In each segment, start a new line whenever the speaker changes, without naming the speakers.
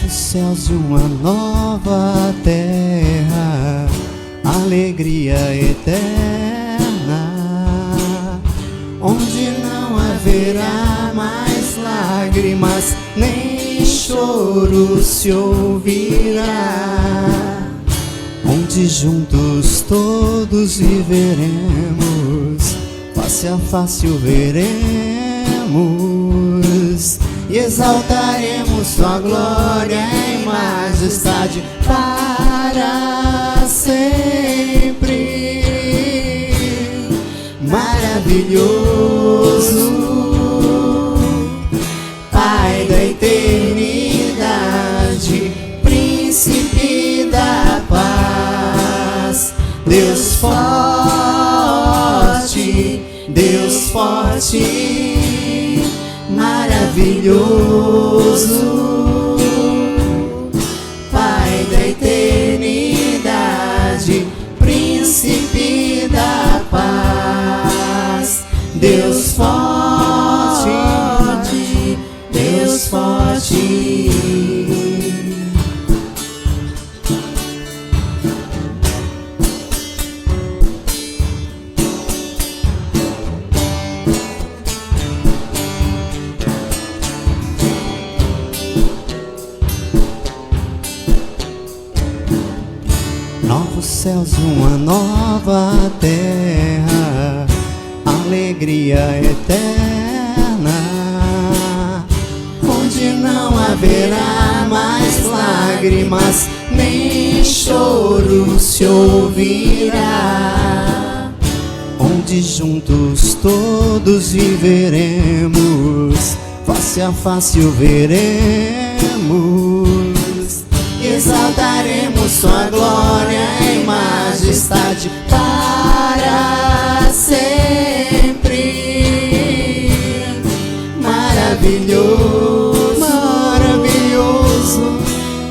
Novos céus e uma nova terra, alegria eterna, onde não haverá mais lágrimas, nem choro se ouvirá, onde juntos todos viveremos, face a face o veremos, e exaltaremos sua glória e majestade para sempre. Maravilhoso, Pai da eternidade, Príncipe da paz, Deus forte, Deus forte, maravilhoso, Pai da eternidade, Príncipe da paz, Deus forte, Deus forte. Novos céus e uma nova terra, alegria eterna, onde não haverá mais lágrimas, nem choro se ouvirá, onde juntos todos viveremos, face a face o veremos, e exaltaremos sua glória e majestade para sempre. Maravilhoso, maravilhoso,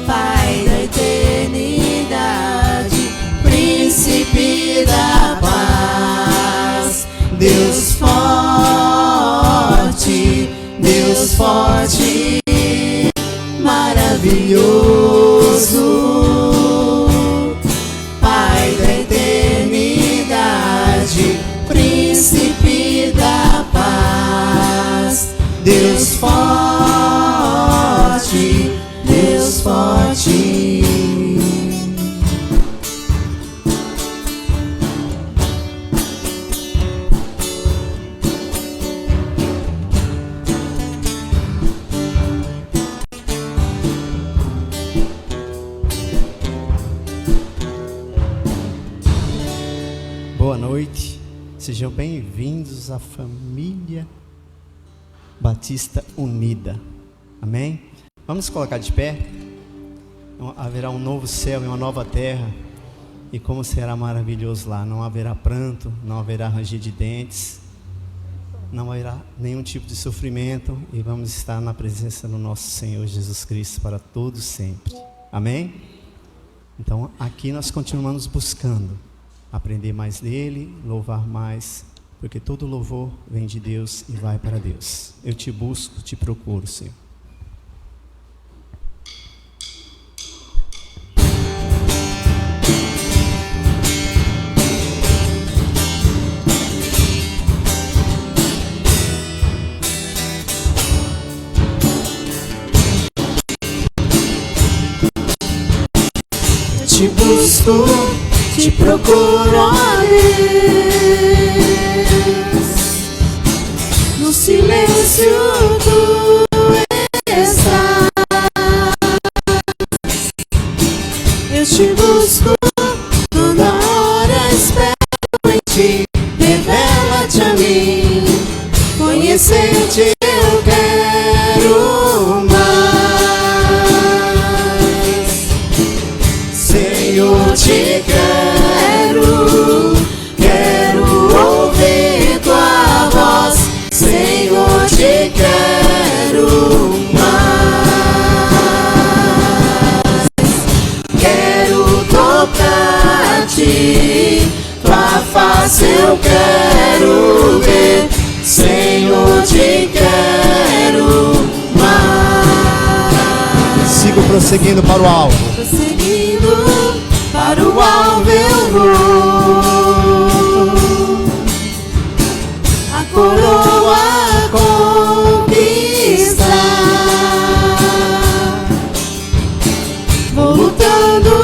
Pai da eternidade, Príncipe da paz, Deus forte, Deus forte, maravilhoso, Pai da eternidade, Príncipe da paz, Deus forte, Deus forte. Boa noite, sejam bem-vindos à família Batista Unida, amém? Vamos colocar de pé. Haverá um novo céu e uma nova terra, e como será maravilhoso lá. Não haverá pranto, não haverá ranger de dentes, não haverá nenhum tipo de sofrimento, e vamos estar na presença do nosso Senhor Jesus Cristo para todos sempre, amém? Então aqui nós continuamos buscando aprender mais dele, louvar mais, porque todo louvor vem de Deus e vai para Deus. Eu te busco, te procuro, Senhor. Te busco, te procuro, ó Deus, no silêncio tu estás. Eu te busco, toda hora espero em ti, revela-te a mim, conhecer-te eu quero mais. Senhor, te quero ouvir tua voz. Senhor, te quero mais. Quero tocar-te, tua face eu quero ver. Senhor, te quero mais. Sigo prosseguindo para o alvo.
Prosseguindo para o alvo eu vou. A coroa conquistar. Vou lutando,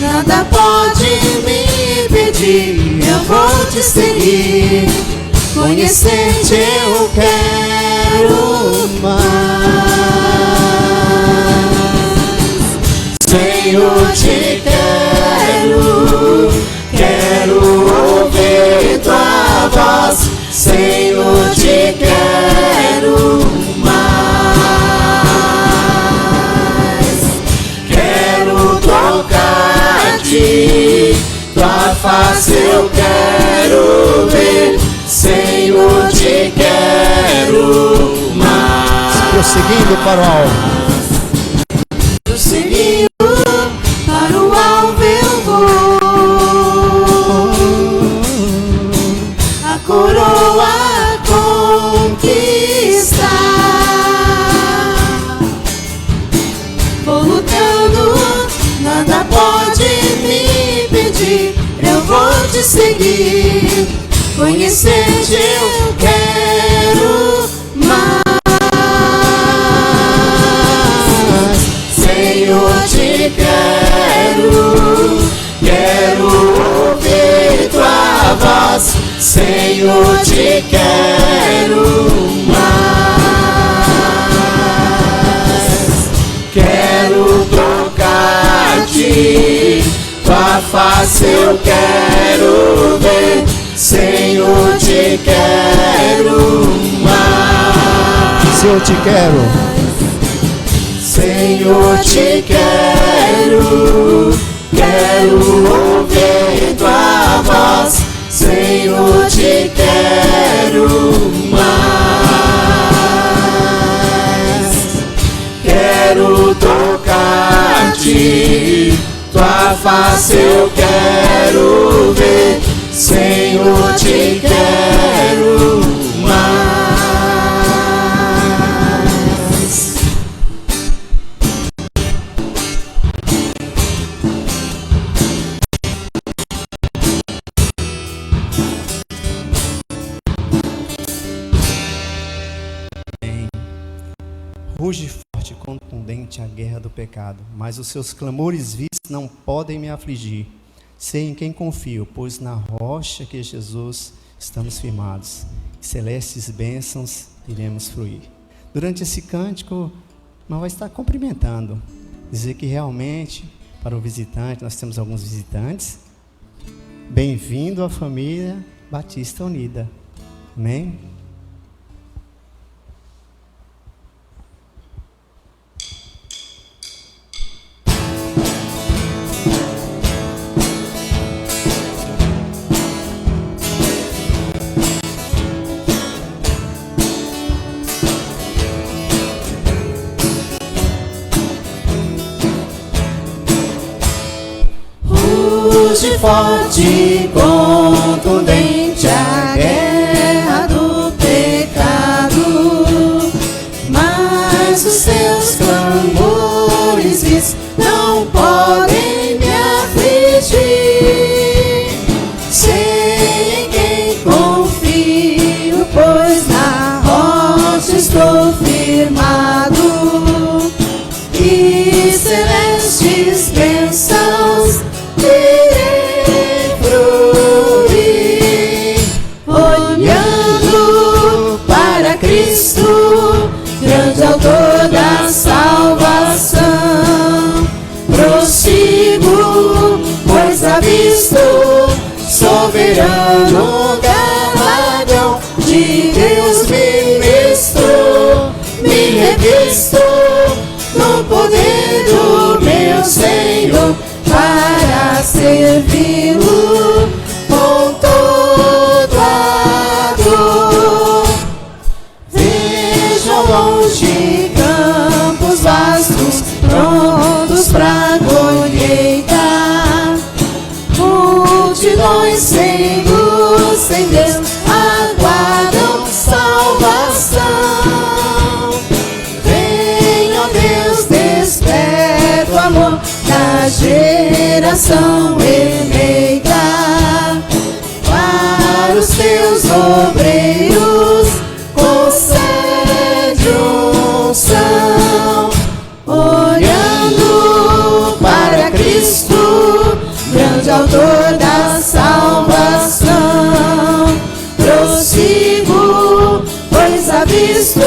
nada pode me impedir. Eu vou te seguir. Conhecer-te eu quero mais. Senhor, te quero ouvir tua voz. Senhor, te quero mais. Quero tocar-te, tua face eu quero ver. Senhor, te quero mais.
Prosseguindo para o alvo.
Prosseguindo para o alvo eu vou. A coroa conquistar. Vou lutando, nada pode me impedir. Eu vou te seguir. Conhecer-te eu quero mais. Senhor, te quero ouvir tua voz. Senhor, te quero mais. Quero tocar-te, tua face eu quero ver. Senhor, te quero mais.
Senhor, te quero.
Senhor, te quero ouvir tua voz. Senhor, te quero mais. Quero tocar-te, tua face eu quero ver. Senhor, te quero mais.
Ruge forte e contundente a guerra do pecado, mas os seus clamores vis não podem me afligir. Sei em quem confio, pois na rocha que é Jesus estamos firmados. Celestes bênçãos iremos fruir. Durante esse cântico, nós vamos estar cumprimentando. Dizer que realmente, para o visitante, nós temos alguns visitantes. Bem-vindo à família Batista Unida. Amém?
Ruge forte e contundente a guerra do pecado, mas os seus clamores vis não podem me afligir. Sei em quem confio, pois na rocha estou firmado, e celestes bênçãos irei fruir. Olhando para Cristo, grande autor da salvação, prossigo, pois avisto soberano galardão de Deus me revisto no poder do meu Senhor, para servi-lo com todo amor. Vejo ao longe campos vastos, prontos pra colheita, multidões sem luz, sem amor da geração eleita. Para os teus obreiros concede unção, olhando para Cristo, grande autor da salvação. Prossigo, pois avisto,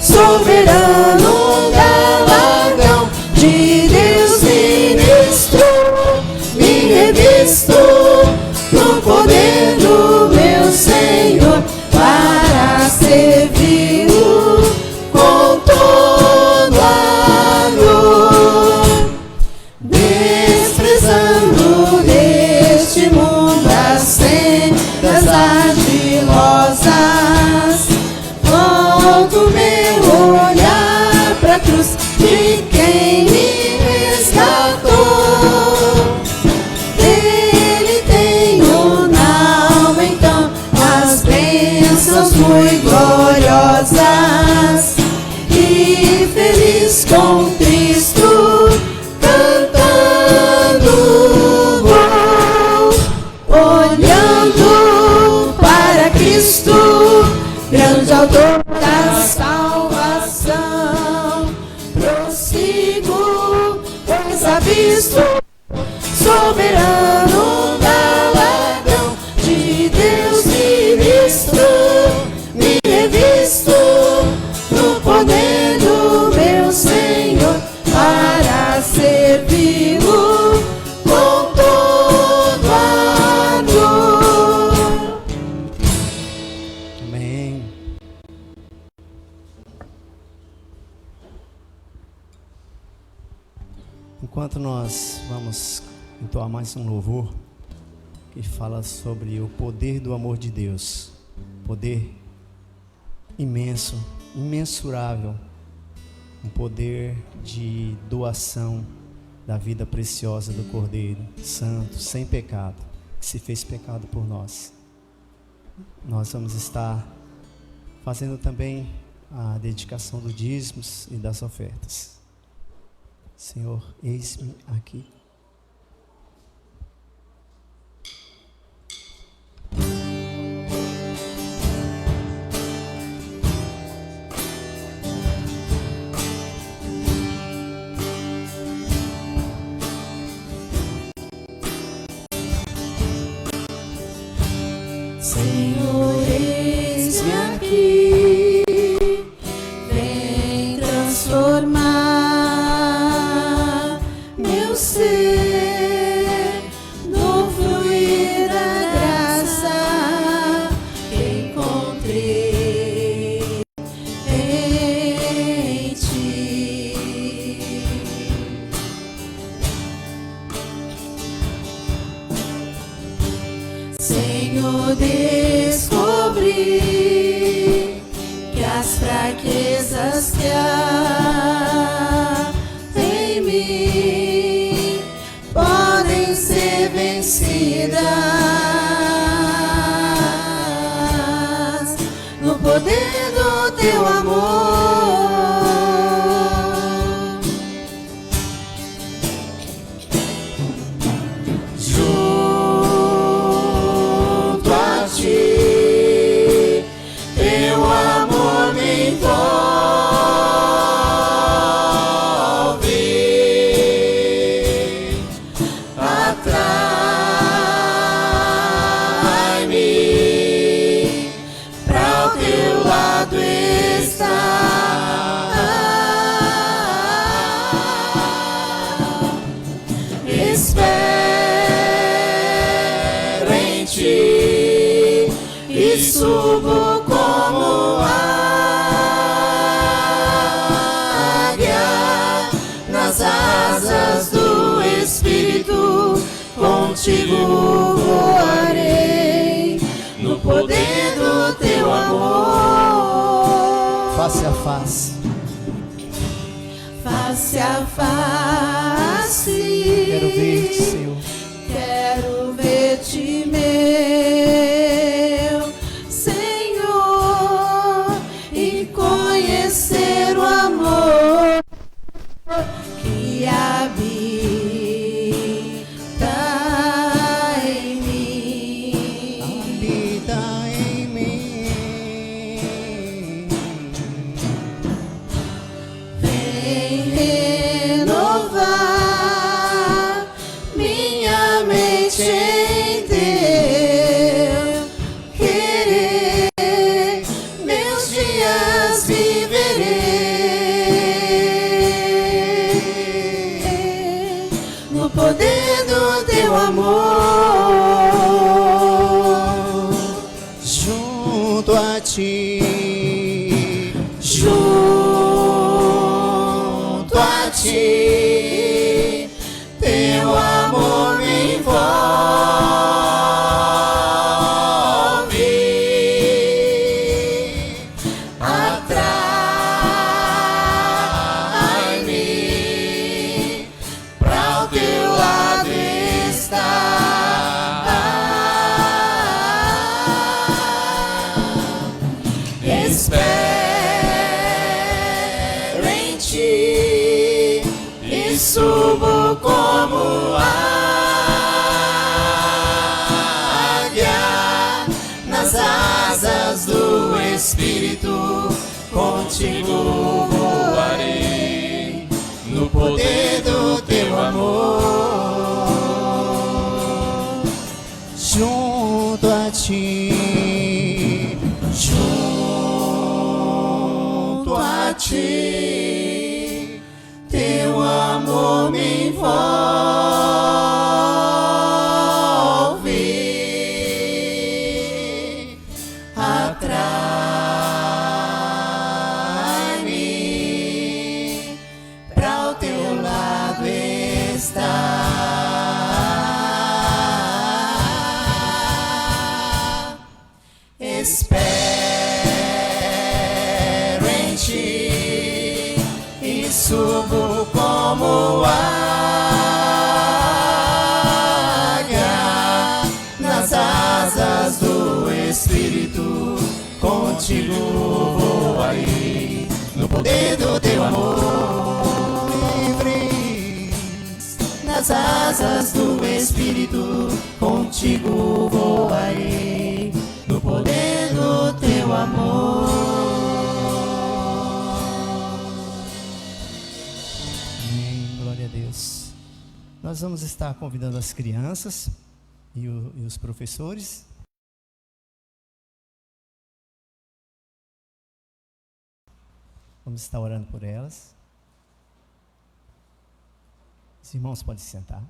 soberano galardão de Deus ministro, me revisto no poder do meu Senhor, para servi-lo com todo amor, desprezando deste mundo as sendas argilosas. Volto meu olhar pra cruz de quem me resgatou. Dele tenho na alma então as bênçãos muito gloriosas, e feliz com Cristo cantando vou, olhando para Cristo, grande autor da salvação. Prossigo, pois avisto, soberano galardão de Deus ministro, me revisto no poder do meu Senhor, para servi-lo com todo amor.
Amém. Enquanto nós vamos entoar mais um louvor que fala sobre o poder do amor de Deus, poder imenso, imensurável, um poder de doação da vida preciosa do Cordeiro Santo, sem pecado, que se fez pecado por nós. Nós vamos estar fazendo também a dedicação dos dízimos e das ofertas. Senhor, eis-me aqui.
Senhor, eis-me aqui, vem transformar meu ser no fluir da graça que encontrei em ti. Senhor, descobri que as fraquezas que há em mim podem ser vencidas no poder do teu amor. Junto a ti, teu amor me envolve, atrai-me pra o teu lado estar. Espero em ti e subo como águia nas asas do Espírito. Contigo voarei no poder do teu amor.
Face a face.
Face a face.
Quero ver-te, Senhor.
Quero ver-te, meu Senhor, e conhecer o amor que habita no poder do teu amor.
Junto a ti,
Junto a ti, teu amor me envolve. Atrai-me, pra o teu lado estar. Espero em ti e subo como águia nas asas do Espírito. Contigo voarei no poder do teu amor.
junto a ti,
Junto a ti, teu amor me envolve. Atrai-me, pra o teu lado estar. Espero em ti e subo como águia nas asas do Espírito. Contigo voarei no poder do teu amor. Livres nas asas do Espírito. Contigo voarei no poder do teu amor.
amém, glória a Deus. Nós vamos estar convidando as crianças e os professores. Vamos estar orando por elas. Os irmãos podem se sentar.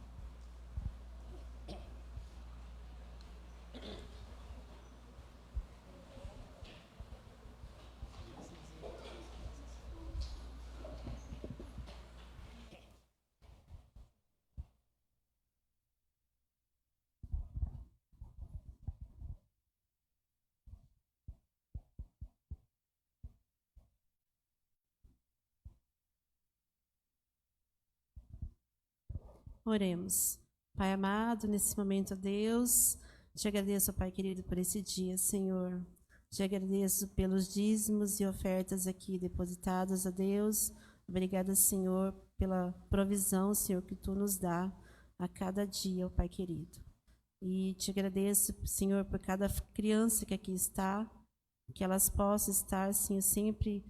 Oremos. Pai amado, nesse momento, ó Deus, te agradeço, ó Pai querido, por esse dia, Senhor. Te agradeço pelos dízimos e ofertas aqui depositadas, ó Deus. Obrigada, Senhor, pela provisão, Senhor, que Tu nos dá a cada dia, ó Pai querido. E te agradeço, Senhor, por cada criança que aqui está, que elas possam estar, Senhor, sempre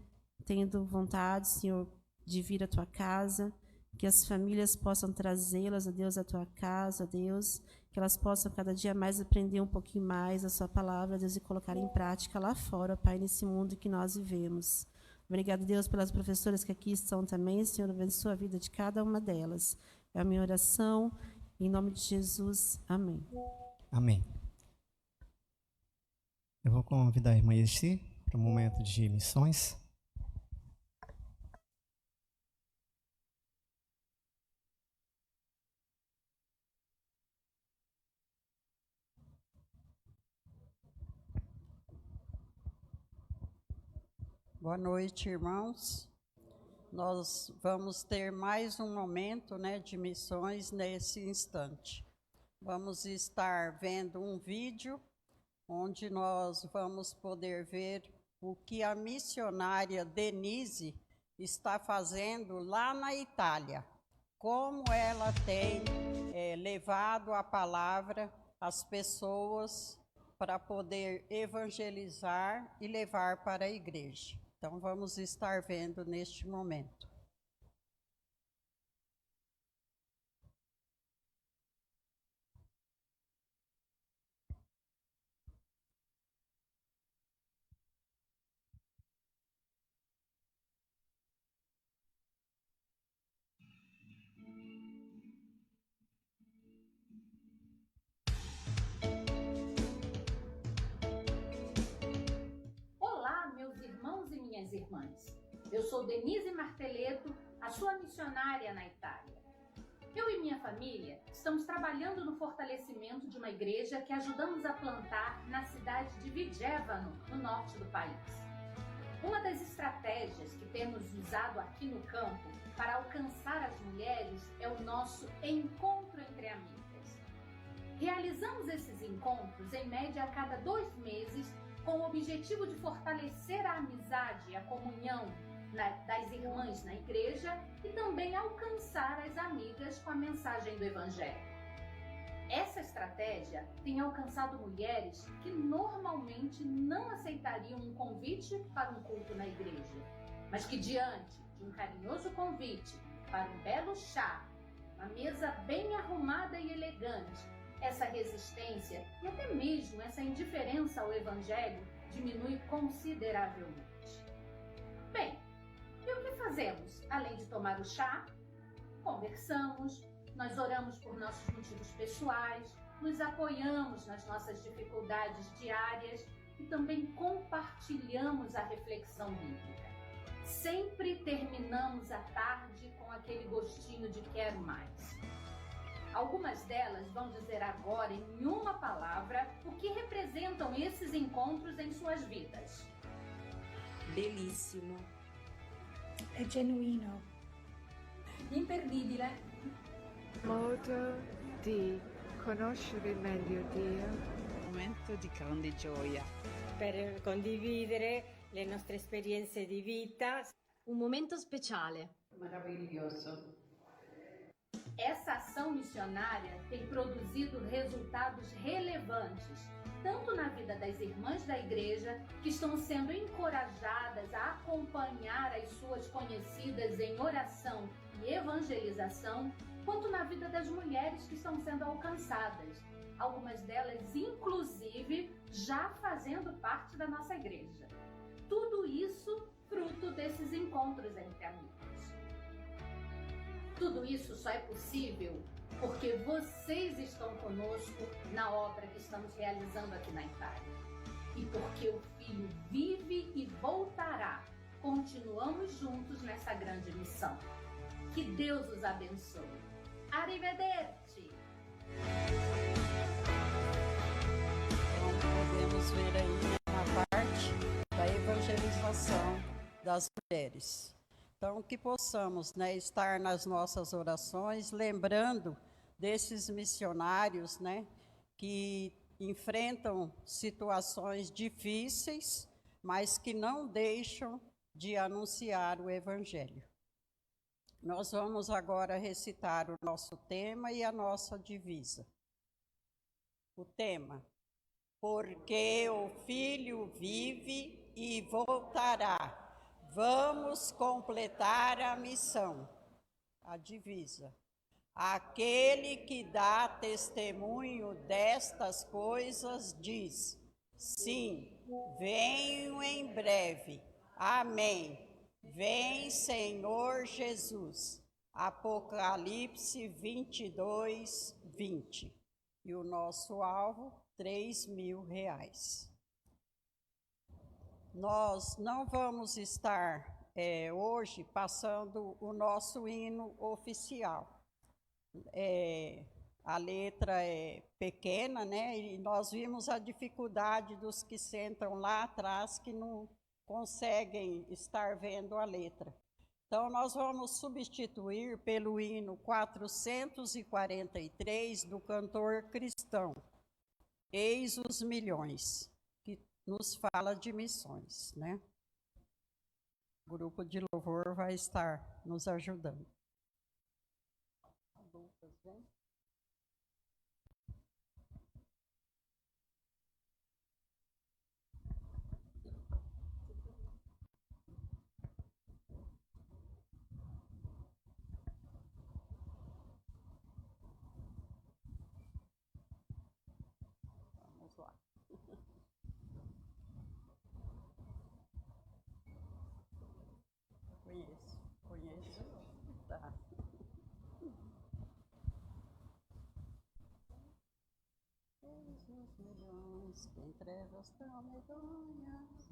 tendo vontade, Senhor, de vir à Tua casa, que as famílias possam trazê-las, ó Deus, à Tua casa, ó Deus, que elas possam cada dia mais aprender um pouquinho mais a Sua palavra, ó Deus, e colocar em prática lá fora, Pai, nesse mundo que nós vivemos. Obrigado, Deus, pelas professoras que aqui estão também, Senhor, abençoa a vida de cada uma delas. É a minha oração, em nome de Jesus, amém.
Amém. Eu vou convidar a irmã Esti para o momento de missões.
Boa noite, irmãos. Nós vamos ter mais um momento, de missões nesse instante. Vamos estar vendo um vídeo onde nós vamos poder ver o que a missionária Denise está fazendo lá na Itália. Como ela tem levado a palavra às pessoas para poder evangelizar e levar para a igreja. Então, vamos estar vendo neste momento.
minhas irmãs. Eu sou Denise Marteletto, a sua missionária na Itália. Eu e minha família estamos trabalhando no fortalecimento de uma igreja que ajudamos a plantar na cidade de Vigevano, no norte do país. Uma das estratégias que temos usado aqui no campo para alcançar as mulheres é o nosso encontro entre amigas. Realizamos esses encontros em média a cada 2 meses com o objetivo de fortalecer a amizade e a comunhão das irmãs na igreja e também alcançar as amigas com a mensagem do Evangelho. Essa estratégia tem alcançado mulheres que normalmente não aceitariam um convite para um culto na igreja, mas que diante de um carinhoso convite para um belo chá, uma mesa bem arrumada e elegante, essa resistência e até mesmo essa indiferença ao Evangelho diminui consideravelmente. Bem, e o que fazemos? Além de tomar o chá, conversamos, nós oramos por nossos motivos pessoais, nos apoiamos nas nossas dificuldades diárias e também compartilhamos a reflexão bíblica. Sempre terminamos a tarde com aquele gostinho de quero mais. Algumas delas vão dizer agora, em uma palavra, o que representam esses encontros em suas vidas.
Bellissimo.
È genuino.
Imperdibile.
Modo di conoscere meglio Dio.
Momento di grande gioia.
Per condividere le nostre esperienze di vita.
Un momento speciale.
Maravilhoso.
Essa ação missionária tem produzido resultados relevantes, tanto na vida das irmãs da igreja, que estão sendo encorajadas a acompanhar as suas conhecidas em oração e evangelização, quanto na vida das mulheres que estão sendo alcançadas, algumas delas inclusive já fazendo parte da nossa igreja. Tudo isso fruto desses encontros entre amigos. Tudo isso só é possível porque vocês estão conosco na obra que estamos realizando aqui na Itália. E porque o Filho vive e voltará, continuamos juntos nessa grande missão. Que Deus os abençoe. Arrivederci!
Então, podemos ver aí na parte da evangelização das mulheres. Então, que possamos, estar nas nossas orações, lembrando desses missionários, que enfrentam situações difíceis, mas que não deixam de anunciar o Evangelho. Nós vamos agora recitar o nosso tema e a nossa divisa. O tema: porque o Filho vive e voltará. Vamos completar a missão. A divisa: aquele que dá testemunho destas coisas diz: sim, venho em breve. Amém. Vem, Senhor Jesus. Apocalipse 22, 20. E o nosso alvo, R$3.000. Nós não vamos estar hoje passando o nosso hino oficial. A letra é pequena, e nós vimos a dificuldade dos que sentam lá atrás que não conseguem estar vendo a letra. Então, nós vamos substituir pelo hino 443 do cantor cristão, Eis os Milhões, que nos fala de missões, O grupo de louvor vai estar nos ajudando. Adultas, vem. Vamos lá. Conheço. Tá. Eis os milhões que em trevas tão medonhas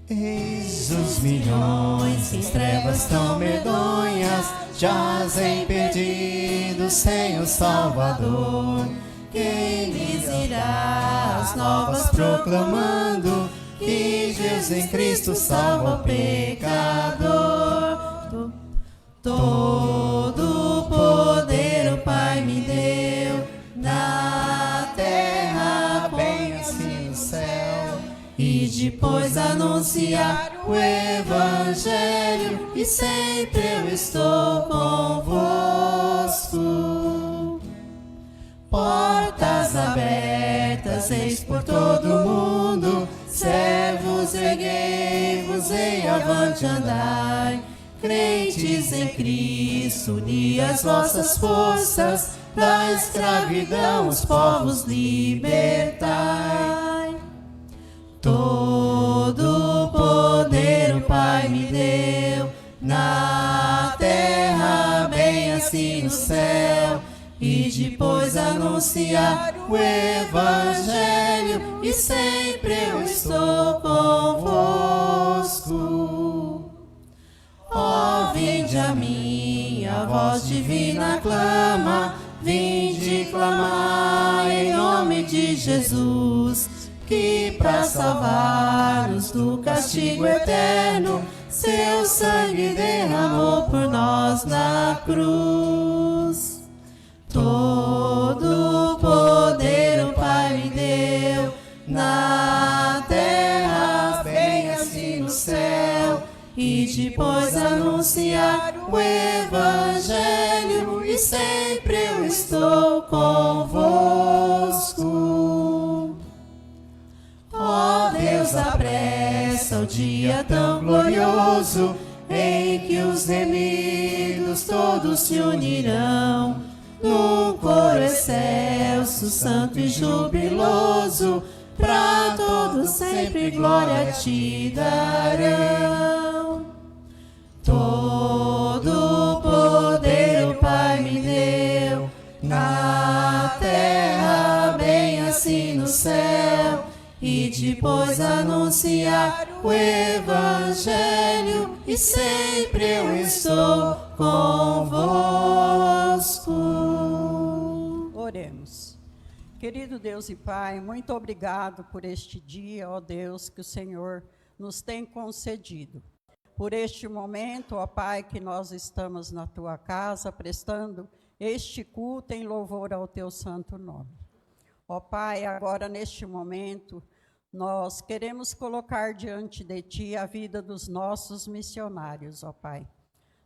Eis os milhões em trevas tão medonhas, jazem perdidos sem o Salvador. Quem lhes irá as novas proclamando que Jesus em Cristo salva o pecador? Todo o poder o Pai me deu, na terra bem assim no céu, e depois anunciar o Evangelho, e sempre eu estou convosco. Portas abertas, eis por todo o mundo, servos, erguei-vos, e avante andai. Crentes em Cristo, uni as vossas forças, da escravidão os povos libertai. Todo o poder o Pai me deu, na terra bem assim no céu, e depois anunciar o Evangelho, e sempre eu estou convosco. Ó, vinde a mim, a voz divina clama, vinde clamar em nome de Jesus, que para salvar-nos do castigo eterno, seu sangue derramou por nós na cruz. Todo o poder o Pai me deu, na terra bem assim no céu, e depois anunciar o Evangelho, e sempre eu estou convosco. Ó Deus, apressa o dia tão glorioso, em que os remidos todos se unirão, num coro excelso, santo e jubiloso, pra todos sempre glória te darão. Todo o poder o Pai me deu, na terra bem assim no céu, e depois anunciar o Evangelho, e sempre eu estou convosco.
Oremos. Querido Deus e Pai, muito obrigado por este dia, ó Deus, que o Senhor nos tem concedido. Por este momento, ó Pai, que nós estamos na Tua casa, prestando este culto em louvor ao Teu santo nome. Ó Pai, agora neste momento, nós queremos colocar diante de Ti a vida dos nossos missionários, ó Pai.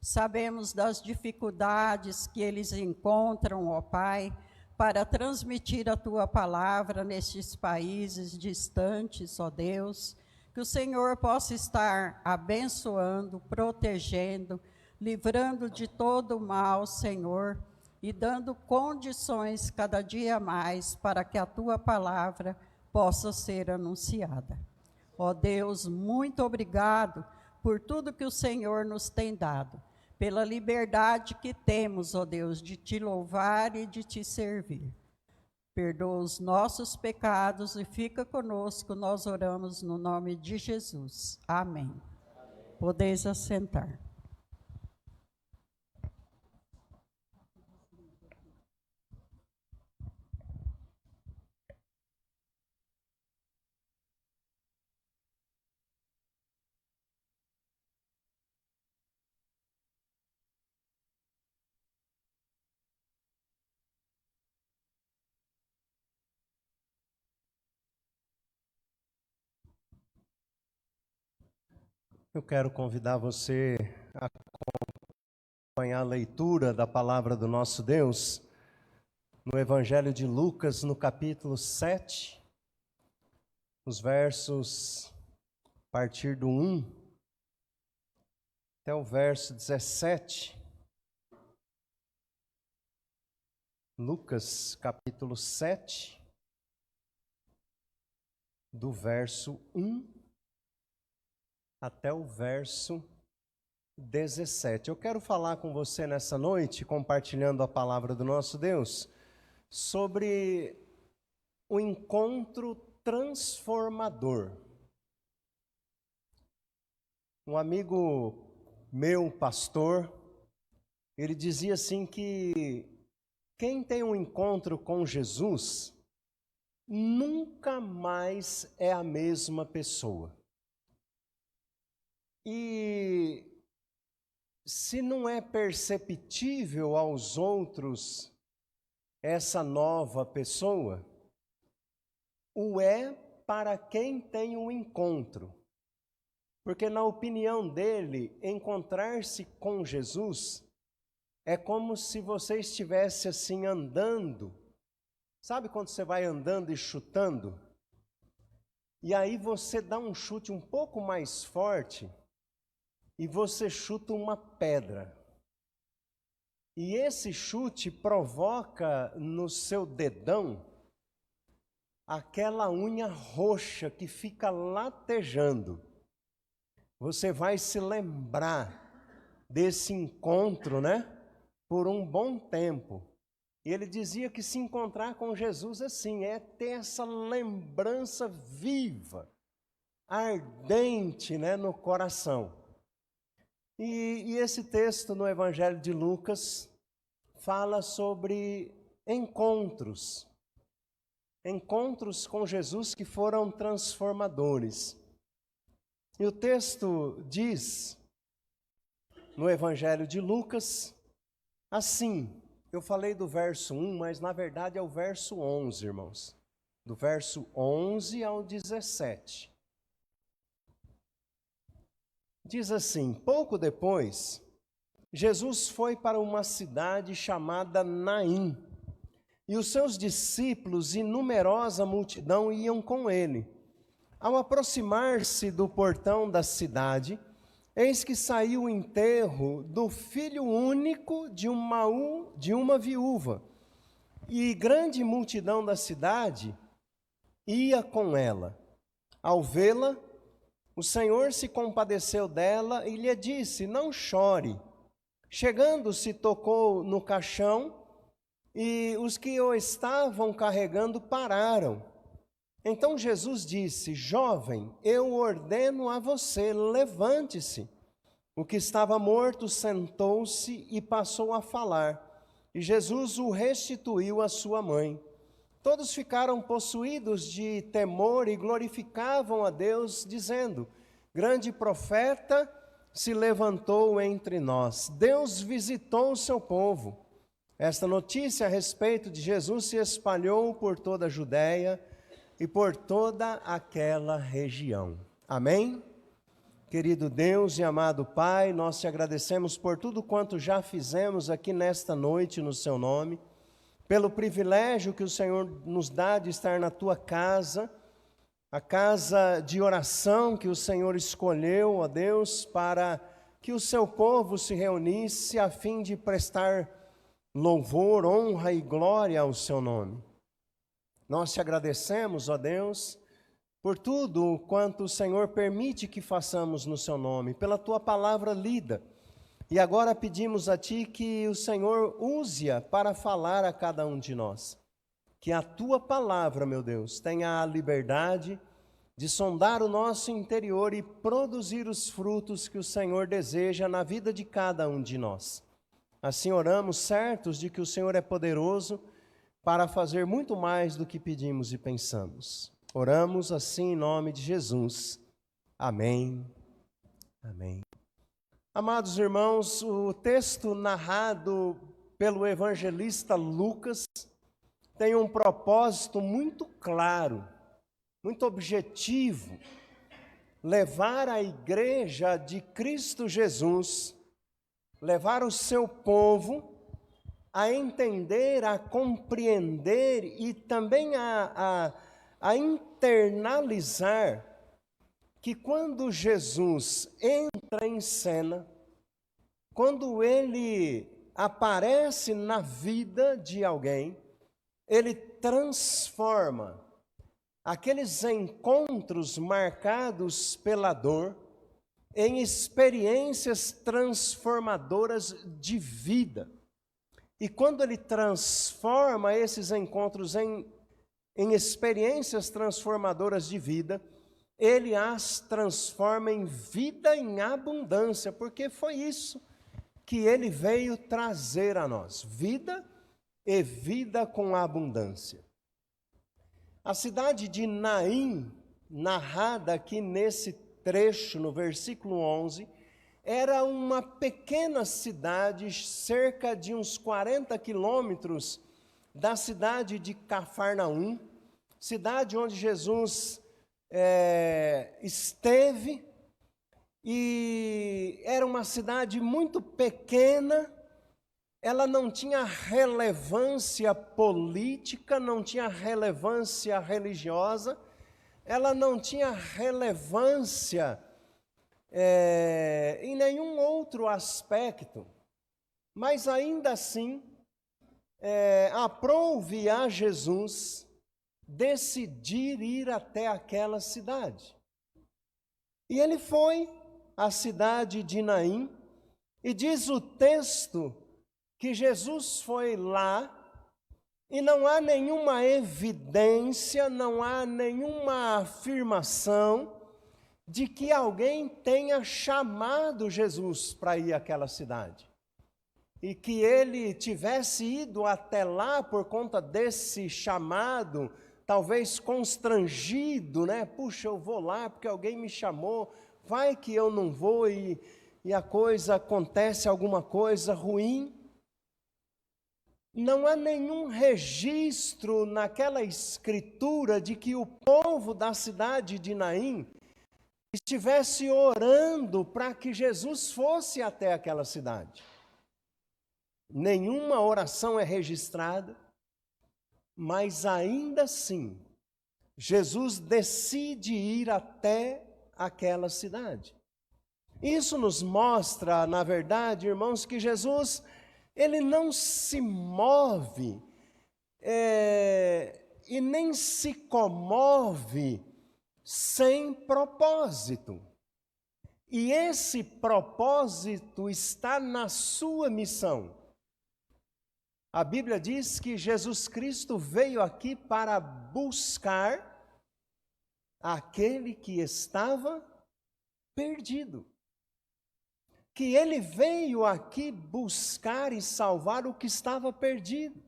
Sabemos das dificuldades que eles encontram, ó Pai, para transmitir a Tua palavra nestes países distantes, ó Deus. Que o Senhor possa estar abençoando, protegendo, livrando de todo o mal, Senhor, e dando condições cada dia mais para que a Tua palavra possa ser anunciada. Ó Deus, muito obrigado por tudo que o Senhor nos tem dado, pela liberdade que temos, ó Deus, de Te louvar e de Te servir. Perdoa os nossos pecados e fica conosco, nós oramos no nome de Jesus. Amém. Podeis assentar.
Eu quero convidar você a acompanhar a leitura da palavra do nosso Deus no Evangelho de Lucas, no capítulo 7, os versos a partir do 1 até o verso 17. Lucas, capítulo 7, do verso 1 até o verso 17. Eu quero falar com você nessa noite, compartilhando a palavra do nosso Deus, sobre o encontro transformador. Um amigo meu, pastor, ele dizia assim que quem tem um encontro com Jesus nunca mais é a mesma pessoa. E se não é perceptível aos outros essa nova pessoa, o é para quem tem um encontro. Porque na opinião dele, encontrar-se com Jesus é como se você estivesse assim andando. Sabe quando você vai andando e chutando? E aí você dá um chute um pouco mais forte e você chuta uma pedra. E esse chute provoca no seu dedão aquela unha roxa que fica latejando. Você vai se lembrar desse encontro, né? Por um bom tempo. E ele dizia que se encontrar com Jesus assim, é ter essa lembrança viva, ardente, né, no coração. E esse texto no Evangelho de Lucas fala sobre encontros com Jesus que foram transformadores. E o texto diz, no Evangelho de Lucas, assim, eu falei do verso 1, mas na verdade é o verso 11, irmãos. Do verso 11 ao 17. Diz assim: pouco depois, Jesus foi para uma cidade chamada Naim, e os seus discípulos e numerosa multidão iam com ele. Ao aproximar-se do portão da cidade, eis que saiu o enterro do filho único de uma viúva, e grande multidão da cidade ia com ela. Ao vê-la, o Senhor se compadeceu dela e lhe disse: não chore. Chegando-se, tocou no caixão, e os que o estavam carregando pararam. Então Jesus disse: jovem, eu ordeno a você, levante-se. O que estava morto sentou-se e passou a falar, e Jesus o restituiu à sua mãe. Todos ficaram possuídos de temor e glorificavam a Deus, dizendo: grande profeta se levantou entre nós. Deus visitou o seu povo. Esta notícia a respeito de Jesus se espalhou por toda a Judéia e por toda aquela região. Amém? Querido Deus e amado Pai, nós te agradecemos por tudo quanto já fizemos aqui nesta noite no seu nome, pelo privilégio que o Senhor nos dá de estar na tua casa, a casa de oração que o Senhor escolheu, ó Deus, para que o seu povo se reunisse a fim de prestar louvor, honra e glória ao seu nome. Nós te agradecemos, ó Deus, por tudo quanto o Senhor permite que façamos no seu nome, pela tua palavra lida. E agora pedimos a ti que o Senhor use-a para falar a cada um de nós. Que a tua palavra, meu Deus, tenha a liberdade de sondar o nosso interior e produzir os frutos que o Senhor deseja na vida de cada um de nós. Assim oramos, certos de que o Senhor é poderoso para fazer muito mais do que pedimos e pensamos. Oramos assim em nome de Jesus. Amém. Amém. Amados irmãos, o texto narrado pelo evangelista Lucas tem um propósito muito claro, muito objetivo: levar a igreja de Cristo Jesus, levar o seu povo a entender, a compreender e também a internalizar que quando Jesus entra em cena, quando ele aparece na vida de alguém, ele transforma aqueles encontros marcados pela dor em experiências transformadoras de vida. E quando ele transforma esses encontros em experiências transformadoras de vida, Ele as transforma em vida em abundância, porque foi isso que ele veio trazer a nós, vida e vida com abundância. A cidade de Naim, narrada aqui nesse trecho, no versículo 11, era uma pequena cidade, cerca de uns 40 quilômetros da cidade de Cafarnaum, cidade onde Jesus esteve, e era uma cidade muito pequena. Ela não tinha relevância política, não tinha relevância religiosa, ela não tinha relevância em nenhum outro aspecto, mas ainda assim, aprouve a Jesus decidir ir até aquela cidade. E ele foi à cidade de Naim, e diz o texto que Jesus foi lá, e não há nenhuma evidência, não há nenhuma afirmação de que alguém tenha chamado Jesus para ir àquela cidade. E que ele tivesse ido até lá por conta desse chamado, talvez constrangido, né? Puxa, eu vou lá porque alguém me chamou, vai que eu não vou e a coisa acontece, alguma coisa ruim. Não há nenhum registro naquela escritura de que o povo da cidade de Naim estivesse orando para que Jesus fosse até aquela cidade. Nenhuma oração é registrada, mas ainda assim, Jesus decide ir até aquela cidade. Isso nos mostra, na verdade, irmãos, que Jesus, ele não se move e nem se comove sem propósito. E esse propósito está na sua missão. A Bíblia diz que Jesus Cristo veio aqui para buscar aquele que estava perdido. Que ele veio aqui buscar e salvar o que estava perdido.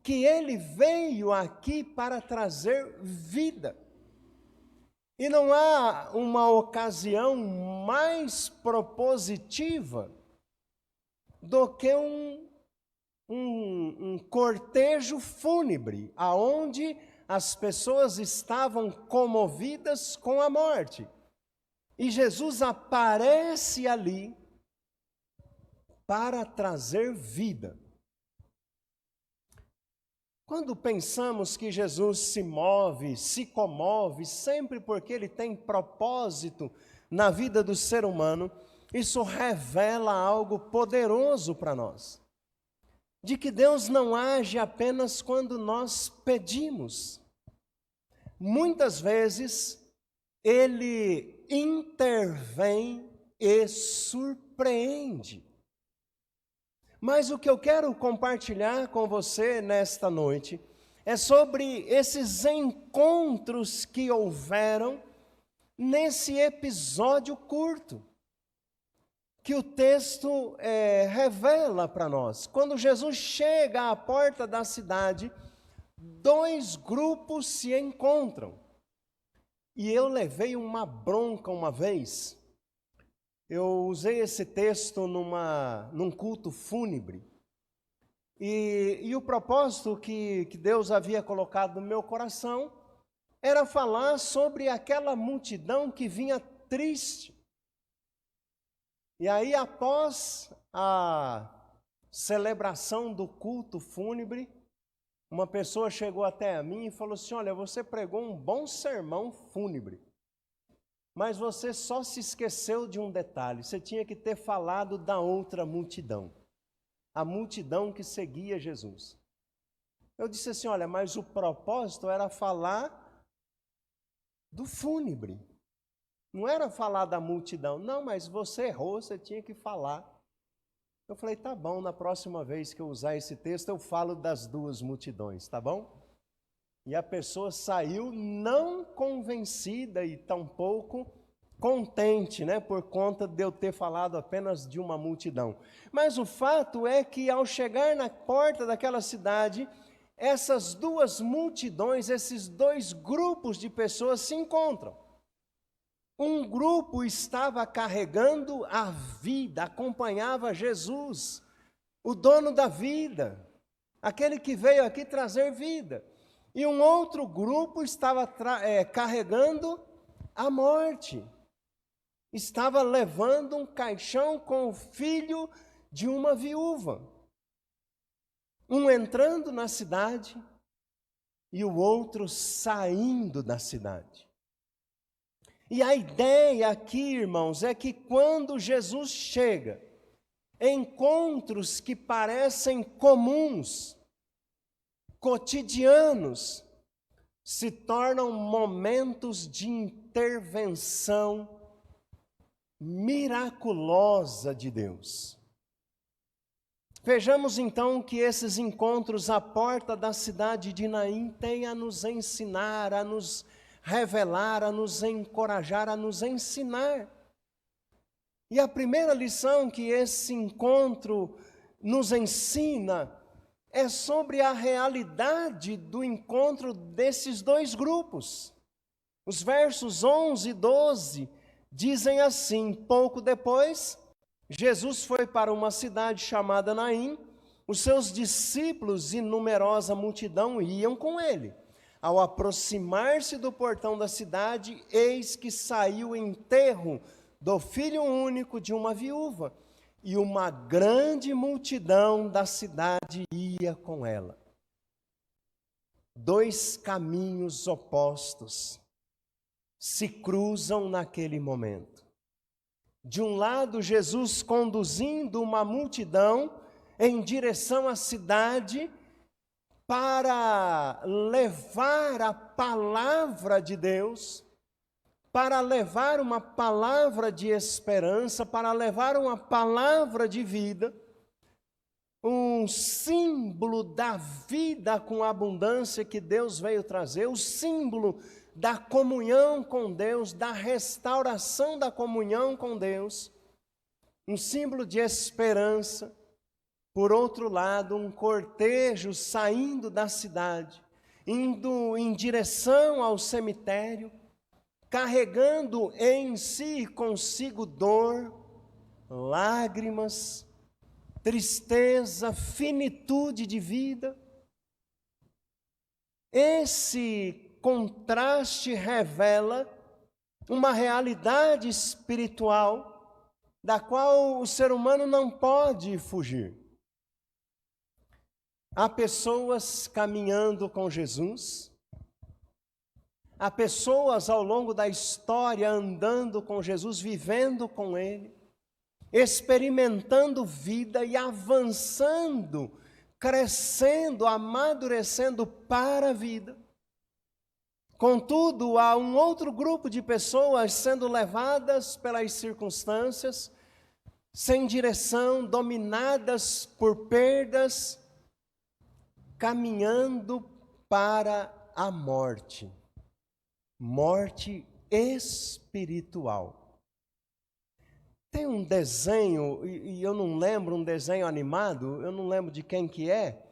Que ele veio aqui para trazer vida. E não há uma ocasião mais propositiva do que um cortejo fúnebre, aonde as pessoas estavam comovidas com a morte. E Jesus aparece ali para trazer vida. Quando pensamos que Jesus se move, se comove, sempre porque ele tem propósito na vida do ser humano, isso revela algo poderoso para nós. De que Deus não age apenas quando nós pedimos. Muitas vezes, ele intervém e surpreende. Mas o que eu quero compartilhar com você nesta noite é sobre esses encontros que houveram nesse episódio curto, que o texto revela para nós. Quando Jesus chega à porta da cidade, dois grupos se encontram. E eu levei uma bronca uma vez. Eu usei esse texto num culto fúnebre. E o propósito que Deus havia colocado no meu coração era falar sobre aquela multidão que vinha triste. E aí, após a celebração do culto fúnebre, uma pessoa chegou até a mim e falou assim: olha, você pregou um bom sermão fúnebre, mas você só se esqueceu de um detalhe, você tinha que ter falado da outra multidão, a multidão que seguia Jesus. Eu disse assim: olha, mas o propósito era falar do fúnebre. Não era falar da multidão. Não, mas você errou, você tinha que falar. Eu falei, tá bom, na próxima vez que eu usar esse texto, eu falo das duas multidões, tá bom? E a pessoa saiu não convencida e tampouco contente, né, por conta de eu ter falado apenas de uma multidão. Mas o fato é que ao chegar na porta daquela cidade, essas duas multidões, esses dois grupos de pessoas se encontram. Um grupo estava carregando a vida, acompanhava Jesus, o dono da vida, aquele que veio aqui trazer vida. E um outro grupo estava carregando a morte. Estava levando um caixão com o filho de uma viúva. Um entrando na cidade e o outro saindo da cidade. E a ideia aqui, irmãos, é que quando Jesus chega, encontros que parecem comuns, cotidianos, se tornam momentos de intervenção miraculosa de Deus. Vejamos então que esses encontros à porta da cidade de Naim têm a nos ensinar, a nos revelar, a nos encorajar, a nos ensinar. E a primeira lição que esse encontro nos ensina é sobre a realidade do encontro desses dois grupos. Os versos 11 e 12 dizem assim: pouco depois, Jesus foi para uma cidade chamada Naim, os seus discípulos e numerosa multidão iam com ele. Ao aproximar-se do portão da cidade, eis que saiu o enterro do filho único de uma viúva, e uma grande multidão da cidade ia com ela. Dois caminhos opostos se cruzam naquele momento. De um lado, Jesus conduzindo uma multidão em direção à cidade para levar a palavra de Deus, para levar uma palavra de esperança, para levar uma palavra de vida, um símbolo da vida com abundância que Deus veio trazer, o símbolo da comunhão com Deus, da restauração da comunhão com Deus, um símbolo de esperança. Por outro lado, um cortejo saindo da cidade, indo em direção ao cemitério, carregando em si consigo dor, lágrimas, tristeza, finitude de vida. Esse contraste revela uma realidade espiritual da qual o ser humano não pode fugir. Há pessoas caminhando com Jesus, há pessoas ao longo da história andando com Jesus, vivendo com Ele, experimentando vida e avançando, crescendo, amadurecendo para a vida. Contudo, há um outro grupo de pessoas sendo levadas pelas circunstâncias, sem direção, dominadas por perdas, caminhando para a morte, morte espiritual. Tem um desenho, e eu não lembro, um desenho animado, eu não lembro de quem que é,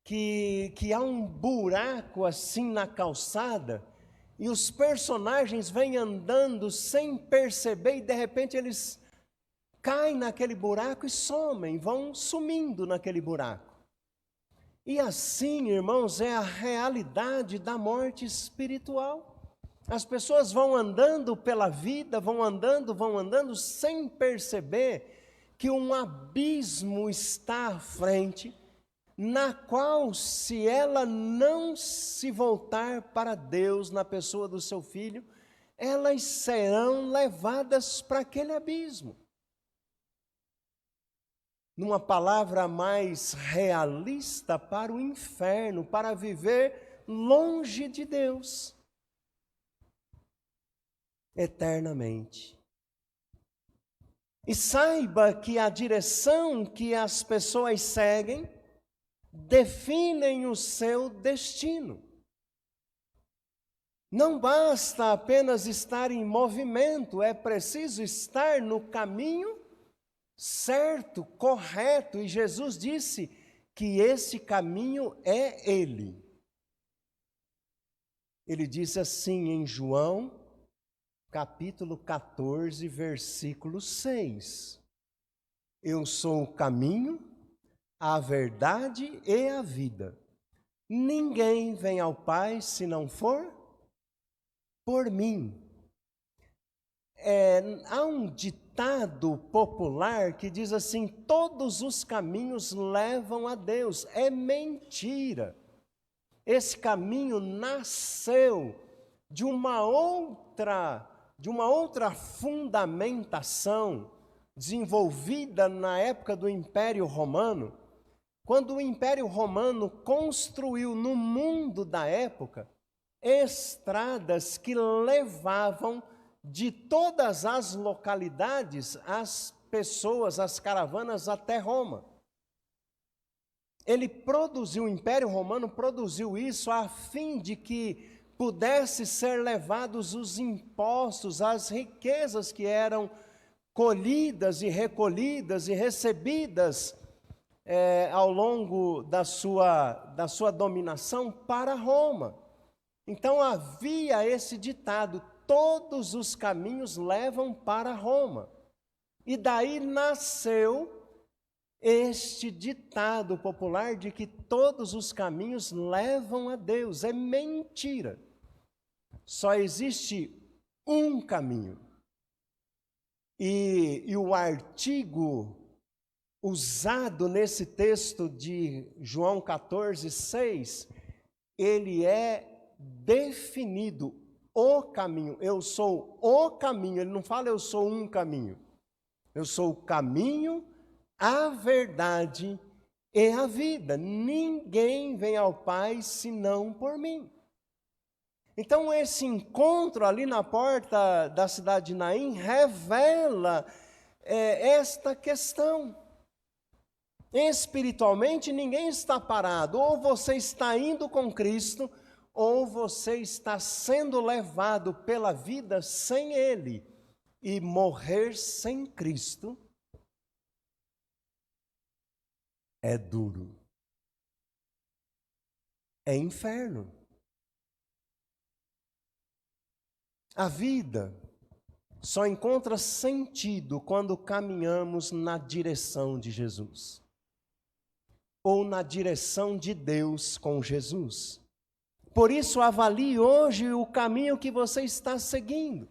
que há um buraco assim na calçada, e os personagens vêm andando sem perceber, e de repente eles caem naquele buraco e somem, vão sumindo naquele buraco. E assim, irmãos, é a realidade da morte espiritual. As pessoas vão andando pela vida, vão andando, sem perceber que um abismo está à frente, na qual, se ela não se voltar para Deus na pessoa do seu filho, elas serão levadas para aquele abismo. Numa palavra mais realista, para o inferno, para viver longe de Deus, eternamente. E saiba que a direção que as pessoas seguem definem o seu destino. Não basta apenas estar em movimento, é preciso estar no caminho certo, correto. E Jesus disse que esse caminho é Ele. Ele disse assim em João, capítulo 14, versículo 6. Eu sou o caminho, a verdade e a vida. Ninguém vem ao Pai se não for por mim. Há um ditado popular que diz assim: todos os caminhos levam a Deus. É mentira. Esse caminho nasceu de uma outra fundamentação desenvolvida na época do Império Romano, quando o Império Romano construiu no mundo da época estradas que levavam de todas as localidades as pessoas, as caravanas até Roma. O Império Romano produziu isso a fim de que pudesse ser levados os impostos, as riquezas que eram colhidas e recolhidas e recebidas ao longo da sua dominação para Roma. Então havia esse ditado: todos os caminhos levam para Roma. E daí nasceu este ditado popular de que todos os caminhos levam a Deus. É mentira. Só existe um caminho. E o artigo usado nesse texto de João 14, 6, ele é definido, o caminho. Eu sou o caminho. Ele não fala eu sou um caminho. Eu sou o caminho, a verdade e a vida. Ninguém vem ao Pai senão por mim. Então esse encontro ali na porta da cidade de Naim revela esta questão. Espiritualmente ninguém está parado. Ou você está indo com Cristo, ou você está sendo levado pela vida sem Ele. E morrer sem Cristo é duro. É inferno. A vida só encontra sentido quando caminhamos na direção de Jesus. Ou na direção de Deus com Jesus. Por isso, avalie hoje o caminho que você está seguindo.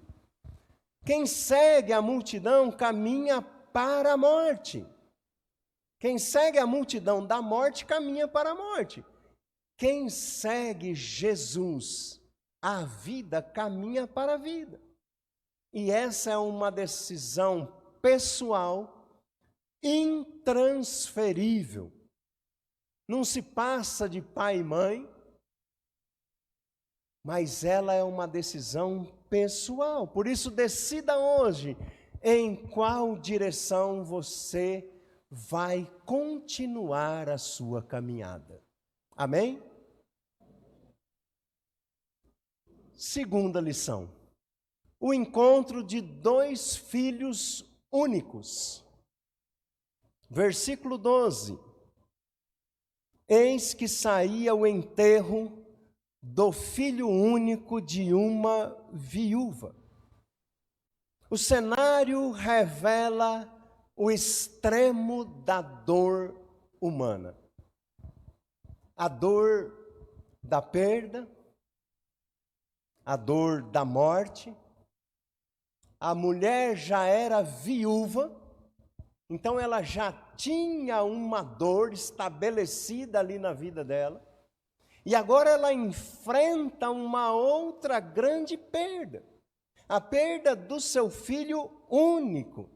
Quem segue a multidão caminha para a morte. Quem segue a multidão da morte caminha para a morte. Quem segue Jesus, a vida caminha para a vida. E essa é uma decisão pessoal, intransferível. Não se passa de pai e mãe, mas ela é uma decisão pessoal. Por isso, decida hoje em qual direção você vai continuar a sua caminhada. Amém? Segunda lição. O encontro de dois filhos únicos. Versículo 12. Eis que saía o enterro do filho único de uma viúva. O cenário revela o extremo da dor humana. A dor da perda, a dor da morte. A mulher já era viúva, então ela já tinha uma dor estabelecida ali na vida dela. E agora ela enfrenta uma outra grande perda. A perda do seu filho único.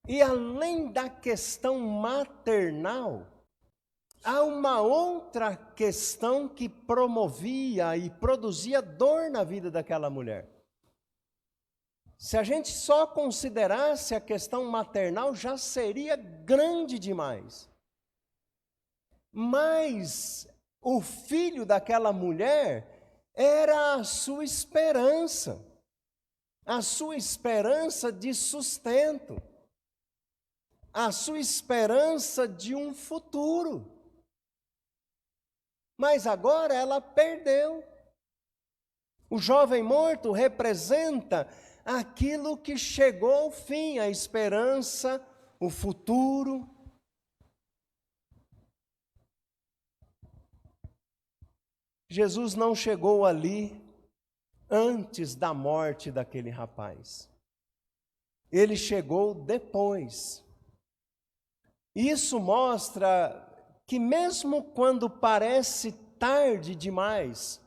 E além da questão maternal, há uma outra questão que promovia e produzia dor na vida daquela mulher. Se a gente só considerasse a questão maternal, já seria grande demais. Mas o filho daquela mulher era a sua esperança de sustento, a sua esperança de um futuro. Mas agora ela perdeu. O jovem morto representa aquilo que chegou ao fim, a esperança, o futuro. Jesus não chegou ali antes da morte daquele rapaz. Ele chegou depois. Isso mostra que mesmo quando parece tarde demais,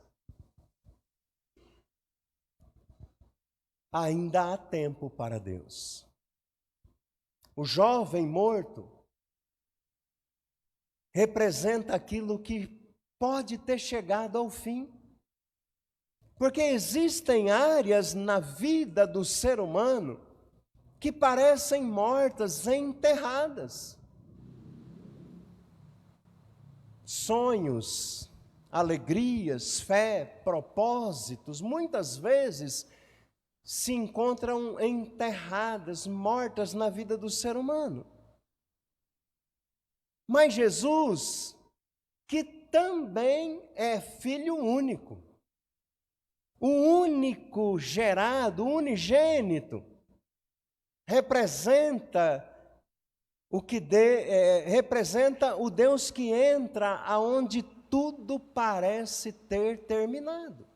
ainda há tempo para Deus. O jovem morto representa aquilo que pode ter chegado ao fim. Porque existem áreas na vida do ser humano que parecem mortas, enterradas. Sonhos, alegrias, fé, propósitos, muitas vezes se encontram enterradas, mortas na vida do ser humano. Mas Jesus, que também é filho único, o único gerado, o unigênito, representa representa o Deus que entra aonde tudo parece ter terminado.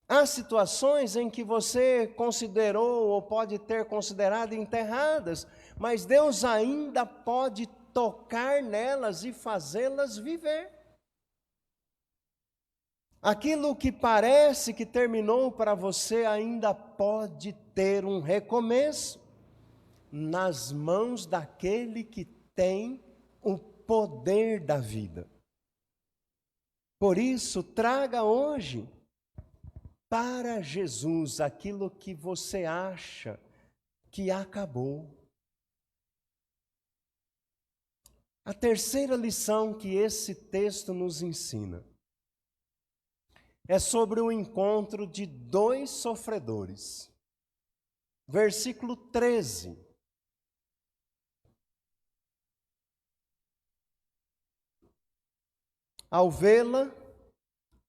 Há situações em que você considerou ou pode ter considerado enterradas, mas Deus ainda pode tocar nelas e fazê-las viver. Aquilo que parece que terminou para você ainda pode ter um recomeço nas mãos daquele que tem o poder da vida. Por isso, traga hoje para Jesus aquilo que você acha que acabou. A terceira lição que esse texto nos ensina é sobre o encontro de dois sofredores. Versículo 13. Ao vê-la,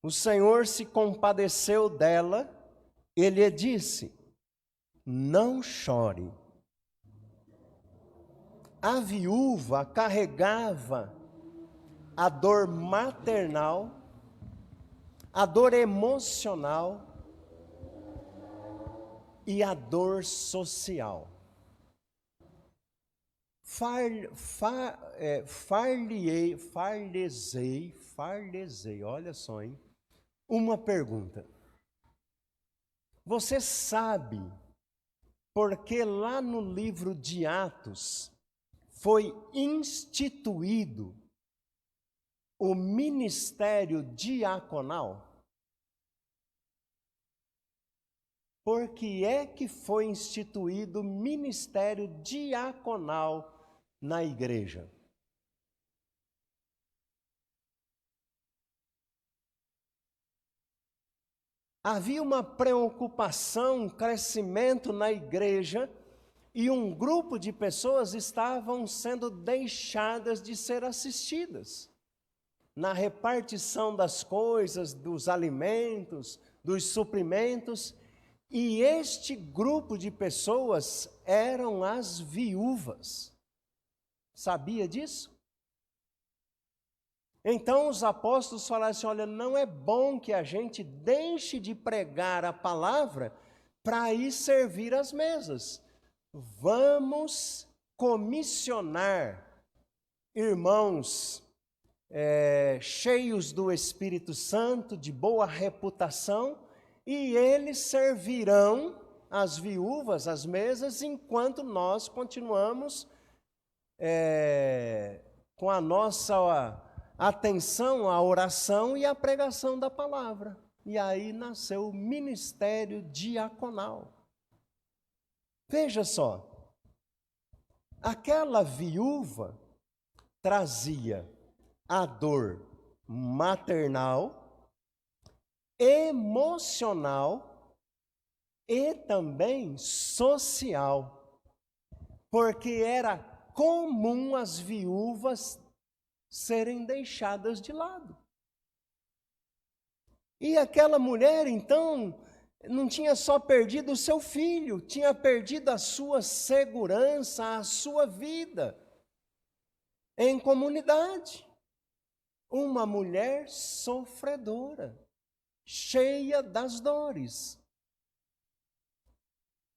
o Senhor se compadeceu dela, ele lhe disse: não chore. A viúva carregava a dor maternal, a dor emocional e a dor social. Far-lhes-ei, olha só, hein? Uma pergunta. Você sabe porque lá no livro de Atos foi instituído o ministério diaconal? Por que é que foi instituído o ministério diaconal na igreja? Havia uma preocupação, um crescimento na igreja, e um grupo de pessoas estavam sendo deixadas de ser assistidas na repartição das coisas, dos alimentos, dos suprimentos, e este grupo de pessoas eram as viúvas. Sabia disso? Então os apóstolos falaram assim: olha, não é bom que a gente deixe de pregar a palavra para ir servir as mesas. Vamos comissionar irmãos cheios do Espírito Santo, de boa reputação, e eles servirão as viúvas, as mesas, enquanto nós continuamos com a nossa atenção à oração e à pregação da palavra. E aí nasceu o ministério diaconal. Veja só, aquela viúva trazia a dor maternal, emocional e também social, porque era comum as viúvas serem deixadas de lado. E aquela mulher, então, não tinha só perdido o seu filho, tinha perdido a sua segurança, a sua vida em comunidade. Uma mulher sofredora, cheia das dores.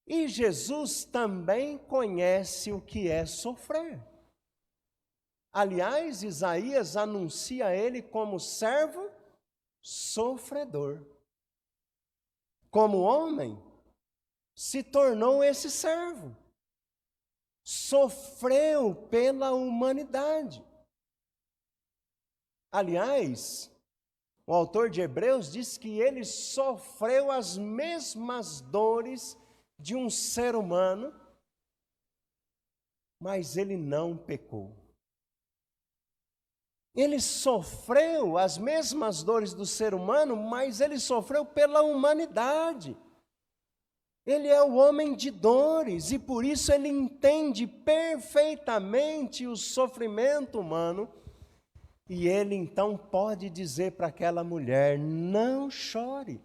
E Jesus também conhece o que é sofrer. Aliás, Isaías anuncia ele como servo sofredor. Como homem, se tornou esse servo. Sofreu pela humanidade. Aliás, o autor de Hebreus diz que ele sofreu as mesmas dores de um ser humano, mas ele não pecou. Ele sofreu as mesmas dores do ser humano, mas ele sofreu pela humanidade. Ele é o homem de dores e por isso ele entende perfeitamente o sofrimento humano. E ele então pode dizer para aquela mulher: não chore.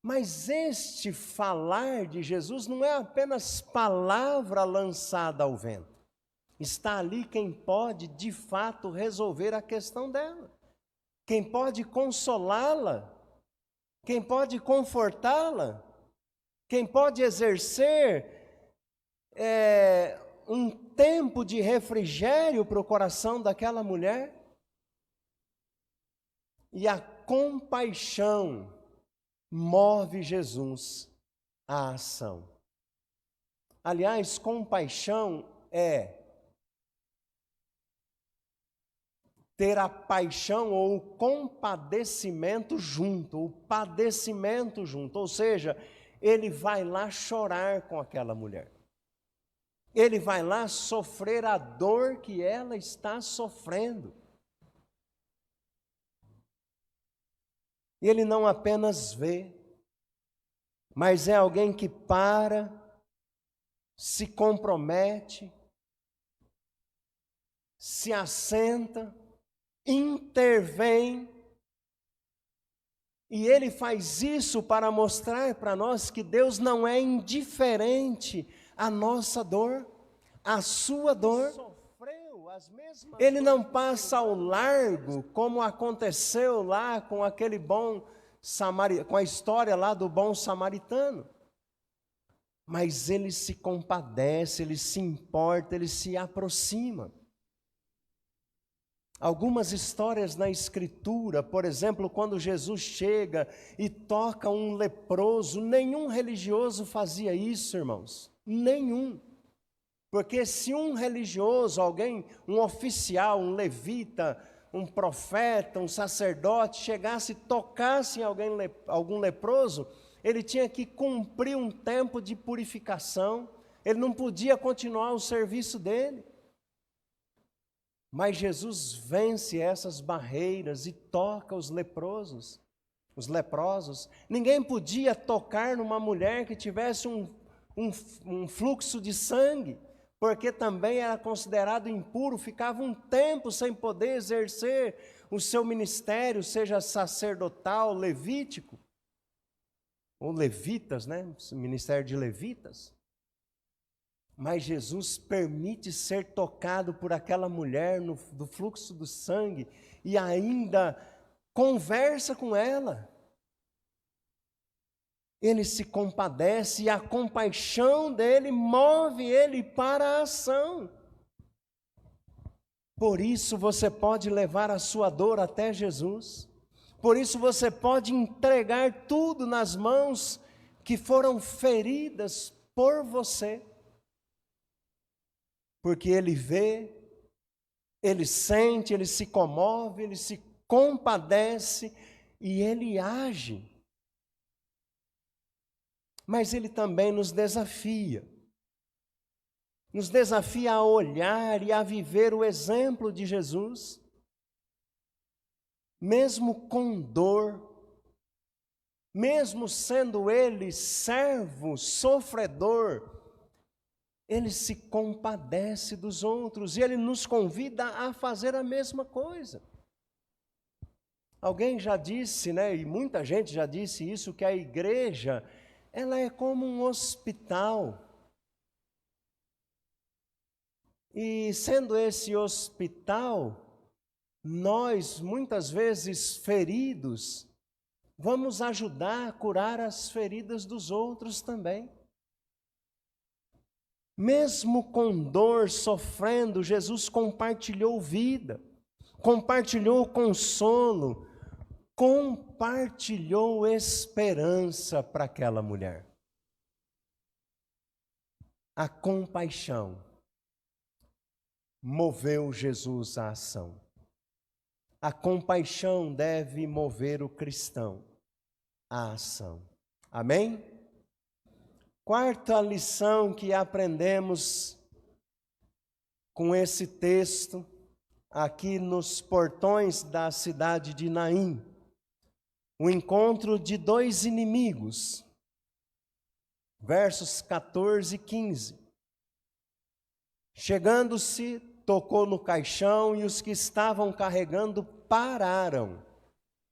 Mas este falar de Jesus não é apenas palavra lançada ao vento. Está ali quem pode, de fato, resolver a questão dela. Quem pode consolá-la. Quem pode confortá-la. Quem pode exercer um tempo de refrigério para o coração daquela mulher. E a compaixão move Jesus à ação. Aliás, compaixão é ter a paixão ou o compadecimento junto, o padecimento junto. Ou seja, ele vai lá chorar com aquela mulher. Ele vai lá sofrer a dor que ela está sofrendo. Ele não apenas vê, mas é alguém que para, se compromete, se assenta, intervém. E ele faz isso para mostrar para nós que Deus não é indiferente à nossa dor, à sua dor. Ele não passa ao largo, como aconteceu lá com aquele bom samaritano, com a história lá do bom samaritano. Mas ele se compadece, ele se importa, ele se aproxima. Algumas histórias na Escritura, por exemplo, quando Jesus chega e toca um leproso, nenhum religioso fazia isso, irmãos. Nenhum. Porque se um religioso, alguém, um oficial, um levita, um profeta, um sacerdote, chegasse e tocasse em algum leproso, ele tinha que cumprir um tempo de purificação, ele não podia continuar o serviço dele. Mas Jesus vence essas barreiras e toca os leprosos. Ninguém podia tocar numa mulher que tivesse um fluxo de sangue, porque também era considerado impuro, ficava um tempo sem poder exercer o seu ministério, seja sacerdotal, levítico, ou levitas, né? Ministério de levitas. Mas Jesus permite ser tocado por aquela mulher do fluxo do sangue e ainda conversa com ela. Ele se compadece e a compaixão dele move ele para a ação. Por isso você pode levar a sua dor até Jesus. Por isso você pode entregar tudo nas mãos que foram feridas por você. Porque ele vê, ele sente, ele se comove, ele se compadece e ele age. Mas ele também nos desafia a olhar e a viver o exemplo de Jesus. mesmo com dor, mesmo sendo ele servo, sofredor, ele se compadece dos outros e ele nos convida a fazer a mesma coisa. Alguém já disse, né, e muita gente já disse isso, que a igreja, ela é como um hospital. E sendo esse hospital, nós, muitas vezes feridos, vamos ajudar a curar as feridas dos outros também. Mesmo com dor, sofrendo, Jesus compartilhou vida, compartilhou consolo, compartilhou esperança para aquela mulher. A compaixão moveu Jesus à ação. A compaixão deve mover o cristão à ação. Amém? Quarta lição que aprendemos com esse texto, aqui nos portões da cidade de Naim. O encontro de dois inimigos. Versos 14 e 15. Chegando-se, tocou no caixão e os que estavam carregando pararam.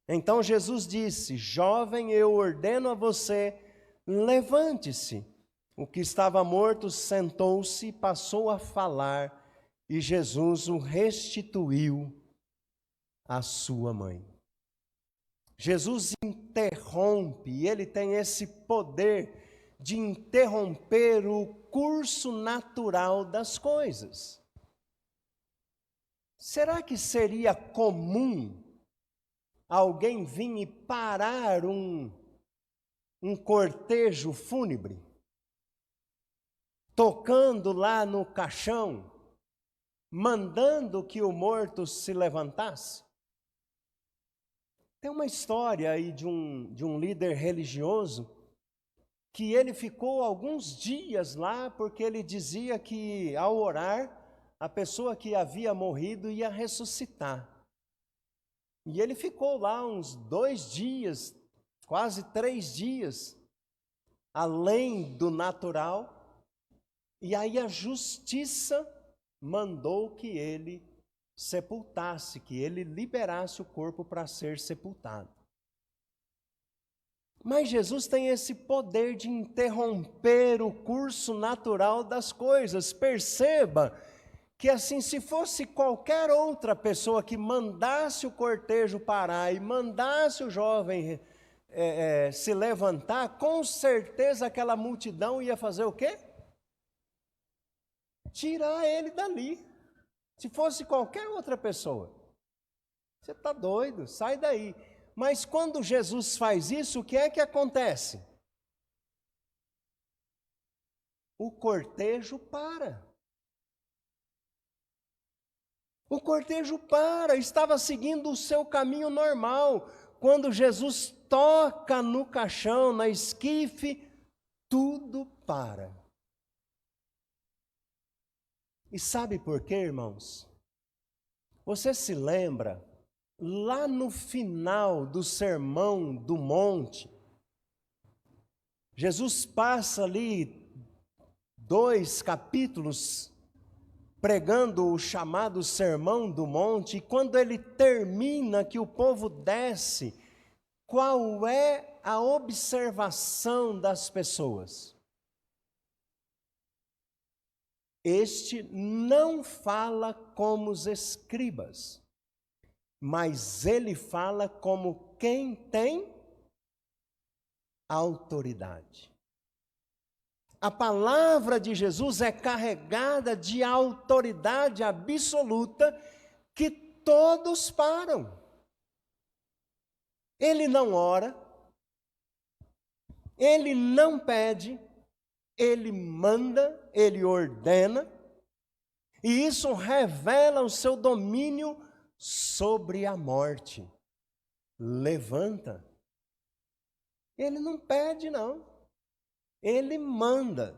Então Jesus disse: jovem, eu ordeno a você, levante-se. O que estava morto sentou-se e passou a falar, e Jesus o restituiu à sua mãe. Jesus interrompe, e ele tem esse poder de interromper o curso natural das coisas. Será que seria comum alguém vir e parar um cortejo fúnebre, tocando lá no caixão, mandando que o morto se levantasse? Tem uma história aí de um líder religioso que ele ficou alguns dias lá porque ele dizia que ao orar a pessoa que havia morrido ia ressuscitar. E ele ficou lá uns 2 dias, quase 3 dias, além do natural, e aí a justiça mandou que ele sepultasse, que ele liberasse o corpo para ser sepultado. Mas Jesus tem esse poder de interromper o curso natural das coisas. Perceba que assim, se fosse qualquer outra pessoa que mandasse o cortejo parar e mandasse o jovem se levantar, com certeza aquela multidão ia fazer o quê? Tirar ele dali. Se fosse qualquer outra pessoa. Você está doido, sai daí. Mas quando Jesus faz isso, o que é que acontece? O cortejo para. O cortejo para, estava seguindo o seu caminho normal. Quando Jesus toca no caixão, na esquife, tudo para. E sabe por quê, irmãos? Você se lembra, lá no final do Sermão do Monte, Jesus passa ali 2 capítulos pregando o chamado Sermão do Monte, e quando ele termina, que o povo desce, qual é a observação das pessoas? Este não fala como os escribas, mas ele fala como quem tem autoridade. A palavra de Jesus é carregada de autoridade absoluta que todos param. Ele não ora, ele não pede, ele manda, ele ordena, e isso revela o seu domínio sobre a morte. Levanta. Ele não pede, não. Ele manda.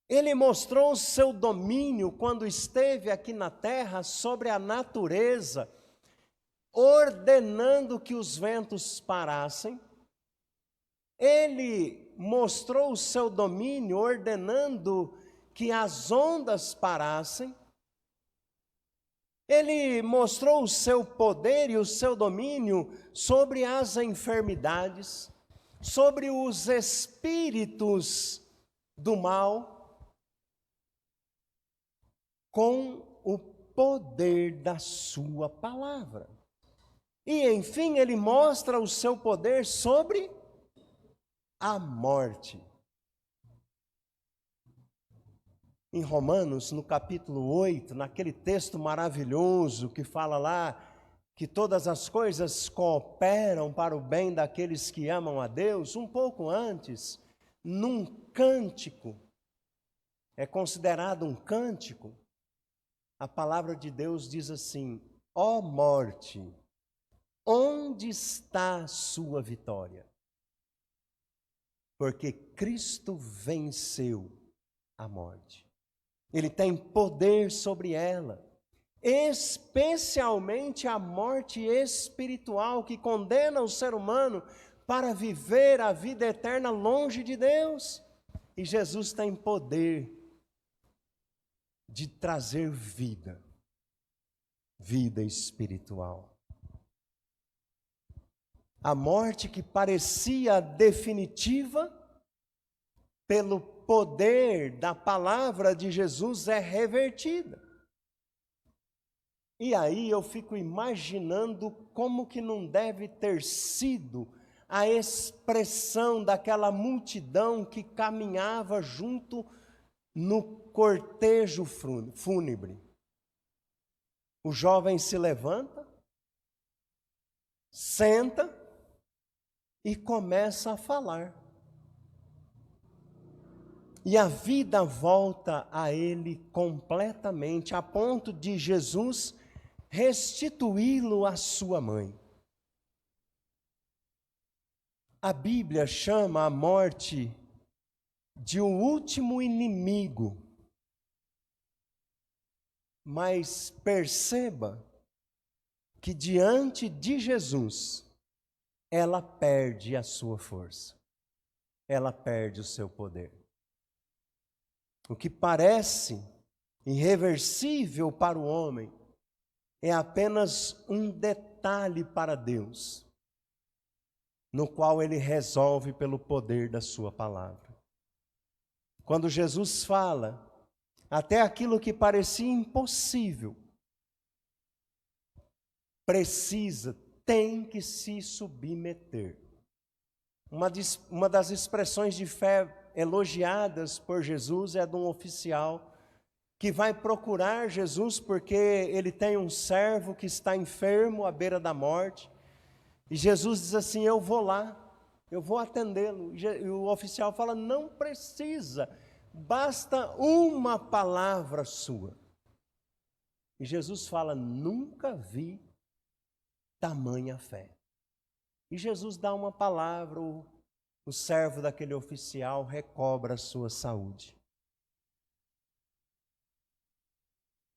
Ele mostrou o seu domínio quando esteve aqui na terra sobre a natureza, ordenando que os ventos parassem. Ele mostrou o seu domínio, ordenando que as ondas parassem. Ele mostrou o seu poder e o seu domínio sobre as enfermidades, sobre os espíritos do mal, com o poder da sua palavra. E, enfim, ele mostra o seu poder sobre a morte. Em Romanos, no capítulo 8, naquele texto maravilhoso que fala lá que todas as coisas cooperam para o bem daqueles que amam a Deus, um pouco antes, num cântico, é considerado um cântico, a palavra de Deus diz assim: ó morte, onde está a sua vitória? Porque Cristo venceu a morte. Ele tem poder sobre ela, especialmente a morte espiritual que condena o ser humano para viver a vida eterna longe de Deus. E Jesus tem poder de trazer vida, vida espiritual. A morte que parecia definitiva, pelo poder da palavra de Jesus é revertida. E aí eu fico imaginando como que não deve ter sido a expressão daquela multidão que caminhava junto no cortejo fúnebre. O jovem se levanta, senta e começa a falar. E a vida volta a ele completamente, a ponto de Jesus restituí-lo à sua mãe. A Bíblia chama a morte de o último inimigo. Mas perceba que diante de Jesus, ela perde a sua força. Ela perde o seu poder. O que parece irreversível para o homem é apenas um detalhe para Deus, no qual ele resolve pelo poder da sua palavra. Quando Jesus fala, até aquilo que parecia impossível, tem que se submeter. Uma das expressões de fé elogiadas por Jesus é de um oficial que vai procurar Jesus porque ele tem um servo que está enfermo à beira da morte. E Jesus diz assim: eu vou lá, eu vou atendê-lo. E o oficial fala: não precisa, basta uma palavra sua. E Jesus fala: nunca vi tamanha fé. E Jesus dá uma palavra, o servo daquele oficial recobra a sua saúde.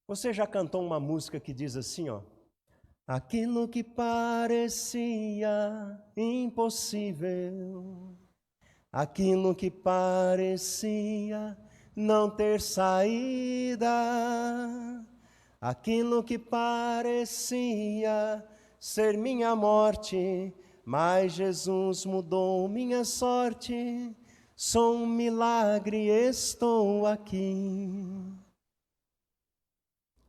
Você já cantou uma música que diz assim, ó: aquilo que parecia impossível, aquilo que parecia não ter saída, aquilo que parecia ser minha morte, mas Jesus mudou minha sorte, sou um milagre, estou aqui.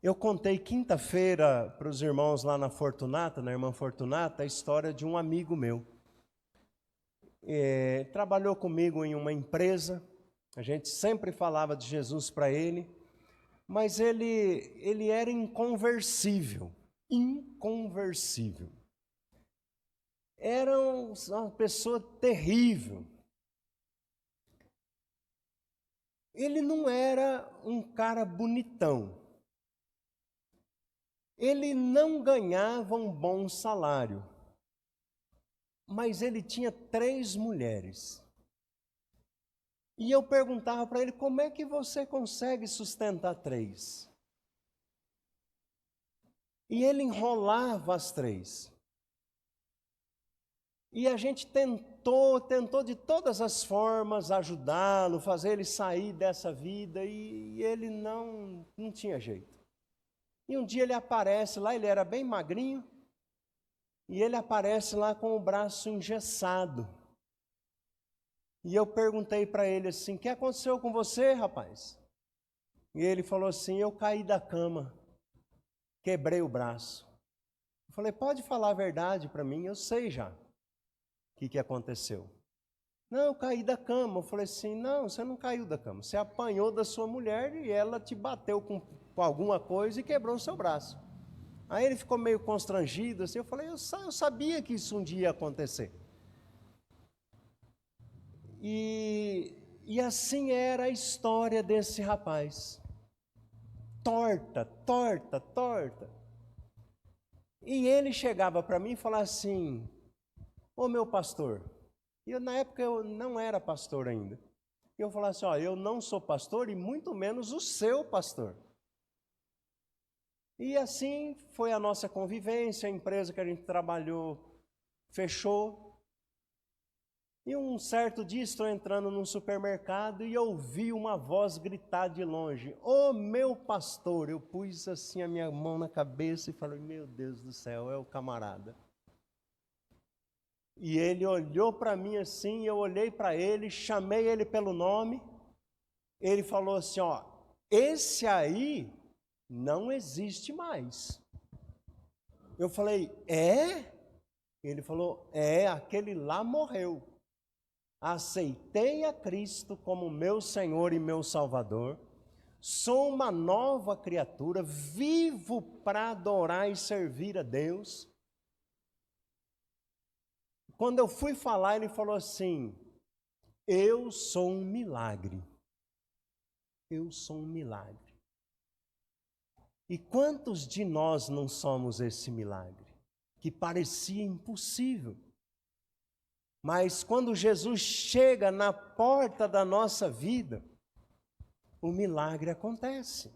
Eu contei quinta-feira para os irmãos lá na Fortunata, na irmã Fortunata, a história de um amigo meu. Trabalhou comigo em uma empresa, a gente sempre falava de Jesus para ele, mas ele era inconversível. Era uma pessoa terrível. Ele não era um cara bonitão. Ele não ganhava um bom salário. Mas ele tinha 3 mulheres. E eu perguntava para ele: como é que você consegue sustentar 3? E ele enrolava as 3. E a gente tentou de todas as formas ajudá-lo, fazer ele sair dessa vida, e ele não tinha jeito. E um dia ele aparece lá, ele era bem magrinho, e ele aparece lá com o braço engessado. E eu perguntei para ele assim: o que aconteceu com você, rapaz? E ele falou assim: eu caí da cama, quebrei o braço. Eu falei: pode falar a verdade para mim, eu sei já o que aconteceu. Não, eu caí da cama. Eu falei assim: não, você não caiu da cama, você apanhou da sua mulher e ela te bateu com alguma coisa e quebrou o seu braço. Aí ele ficou meio constrangido assim. Eu falei: eu sabia que isso um dia ia acontecer. E assim era a história desse rapaz. Torta. E ele chegava para mim e falava assim: ô meu pastor. E na época eu não era pastor ainda. E eu falava assim: ó, eu não sou pastor e muito menos o seu pastor. E assim foi a nossa convivência, a empresa que a gente trabalhou fechou. E um certo dia estou entrando num supermercado e ouvi uma voz gritar de longe: ô meu pastor. Eu pus assim a minha mão na cabeça e falei: meu Deus do céu, é o camarada. E ele olhou para mim assim, eu olhei para ele, chamei ele pelo nome. Ele falou assim: ó, esse aí não existe mais. Eu falei: é? Ele falou: é, aquele lá morreu. Aceitei a Cristo como meu Senhor e meu Salvador. Sou uma nova criatura, vivo para adorar e servir a Deus. Quando eu fui falar, ele falou assim: eu sou um milagre. Eu sou um milagre. E quantos de nós não somos esse milagre? Que parecia impossível. Mas quando Jesus chega na porta da nossa vida, o milagre acontece.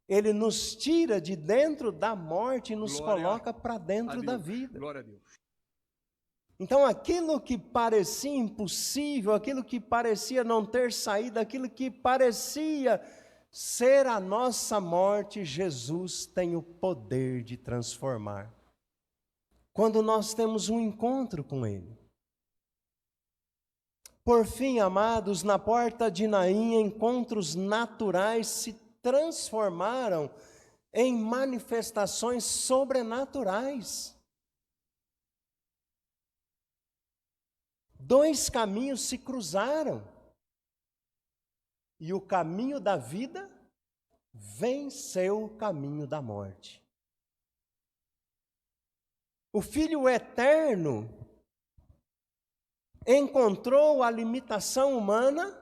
Ele nos tira de dentro da morte e nos coloca para dentro da vida.
Glória a Deus.
Então aquilo que parecia impossível, aquilo que parecia não ter saída, aquilo que parecia ser a nossa morte, Jesus tem o poder de transformar. Quando nós temos um encontro com Ele. Por fim, amados, na porta de Naim, encontros naturais se transformaram em manifestações sobrenaturais. 2 caminhos se cruzaram. E o caminho da vida venceu o caminho da morte. O Filho Eterno encontrou a limitação humana,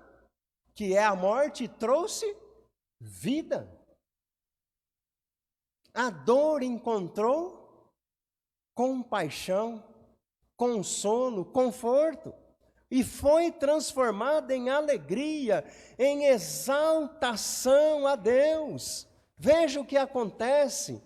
que é a morte, e trouxe vida. A dor encontrou compaixão, consolo, conforto, e foi transformada em alegria, em exaltação a Deus. Veja o que acontece.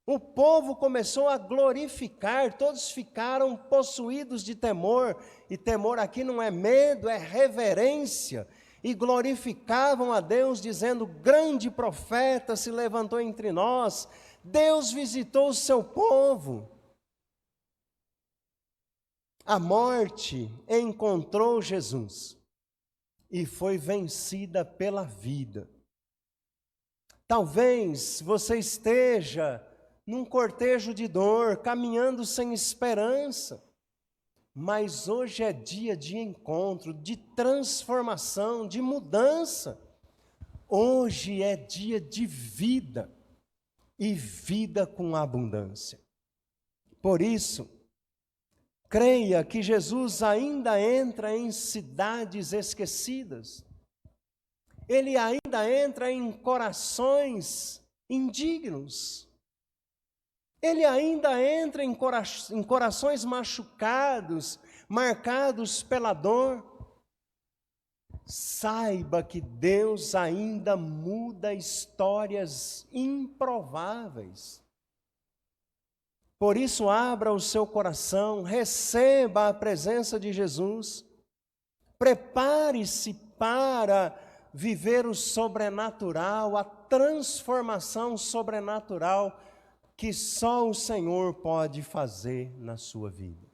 O povo começou a glorificar, todos ficaram possuídos de temor, e temor aqui não é medo, é reverência, e glorificavam a Deus, dizendo: grande profeta se levantou entre nós, Deus visitou o seu povo. A morte encontrou Jesus e foi vencida pela vida. Talvez você esteja num cortejo de dor, caminhando sem esperança. Mas hoje é dia de encontro, de transformação, de mudança. Hoje é dia de vida, e vida com abundância. Por isso, creia que Jesus ainda entra em cidades esquecidas. Ele ainda entra em corações indignos. Ele ainda entra em corações machucados, marcados pela dor. Saiba que Deus ainda muda histórias improváveis. Por isso, abra o seu coração, receba a presença de Jesus, prepare-se para viver o sobrenatural, a transformação sobrenatural que só o Senhor pode fazer na sua vida.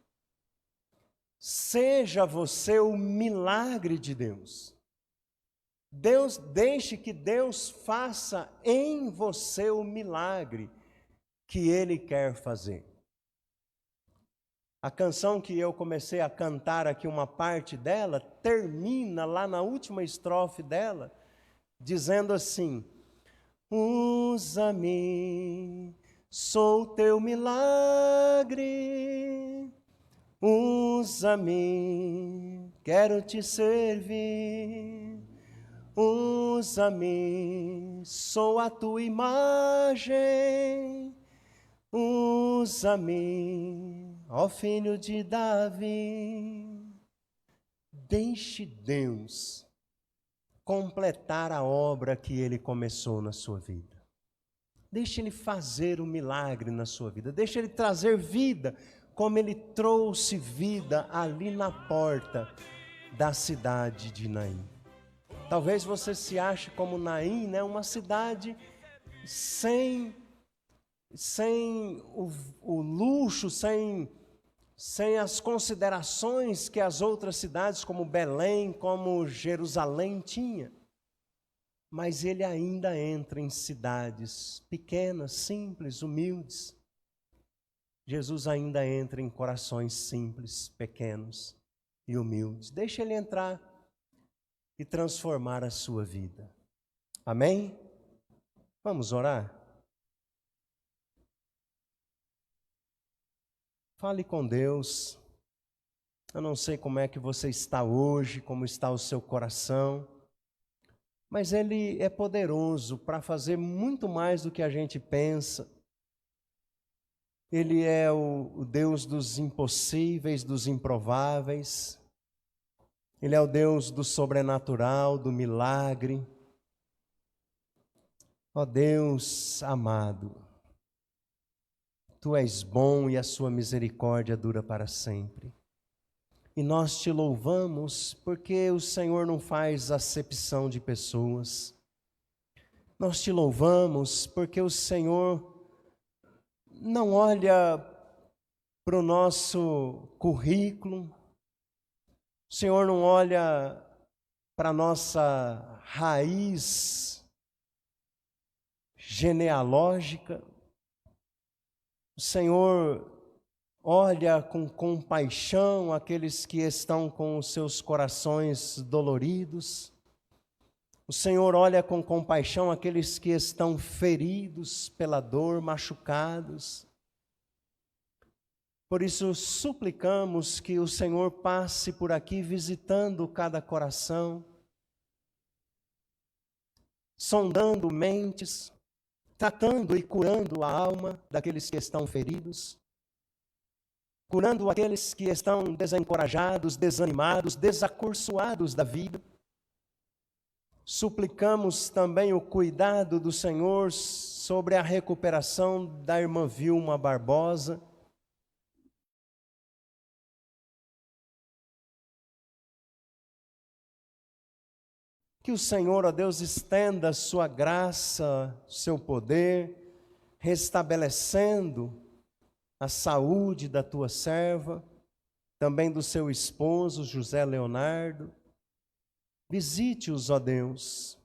Seja você o milagre de Deus. Deixe que Deus faça em você o milagre que Ele quer fazer. A canção que eu comecei a cantar aqui, uma parte dela, termina lá na última estrofe dela, dizendo assim: usa-me, sou teu milagre, usa-me, quero te servir. Usa-me, sou a tua imagem, usa-me, ó filho de Davi. Deixe Deus completar a obra que Ele começou na sua vida. Deixe Ele fazer o milagre na sua vida. Deixe Ele trazer vida, como Ele trouxe vida ali na porta da cidade de Naim. Talvez você se ache como Naim, né? Uma cidade sem o luxo, sem as considerações que as outras cidades, como Belém, como Jerusalém, tinha. Mas ele ainda entra em cidades pequenas, simples, humildes. Jesus ainda entra em corações simples, pequenos e humildes. Deixa ele entrar e transformar a sua vida. Amém? Vamos orar? Fale com Deus. Eu não sei como é que você está hoje, como está o seu coração, mas Ele é poderoso para fazer muito mais do que a gente pensa. Ele é o Deus dos impossíveis, dos improváveis. Ele é o Deus do sobrenatural, do milagre. Ó Deus amado, Tu és bom e a sua misericórdia dura para sempre. E nós te louvamos porque o Senhor não faz acepção de pessoas. Nós te louvamos porque o Senhor não olha para o nosso currículo, o Senhor não olha para a nossa raiz genealógica. O Senhor olha com compaixão aqueles que estão com os seus corações doloridos. O Senhor olha com compaixão aqueles que estão feridos pela dor, machucados. Por isso, suplicamos que o Senhor passe por aqui visitando cada coração, sondando mentes, tratando e curando a alma daqueles que estão feridos, curando aqueles que estão desencorajados, desanimados, desacursoados da vida. Suplicamos também o cuidado do Senhor sobre a recuperação da irmã Vilma Barbosa. Que o Senhor, ó Deus, estenda a sua graça, seu poder, restabelecendo a saúde da tua serva, também do seu esposo, José Leonardo. Visite-os, ó Deus.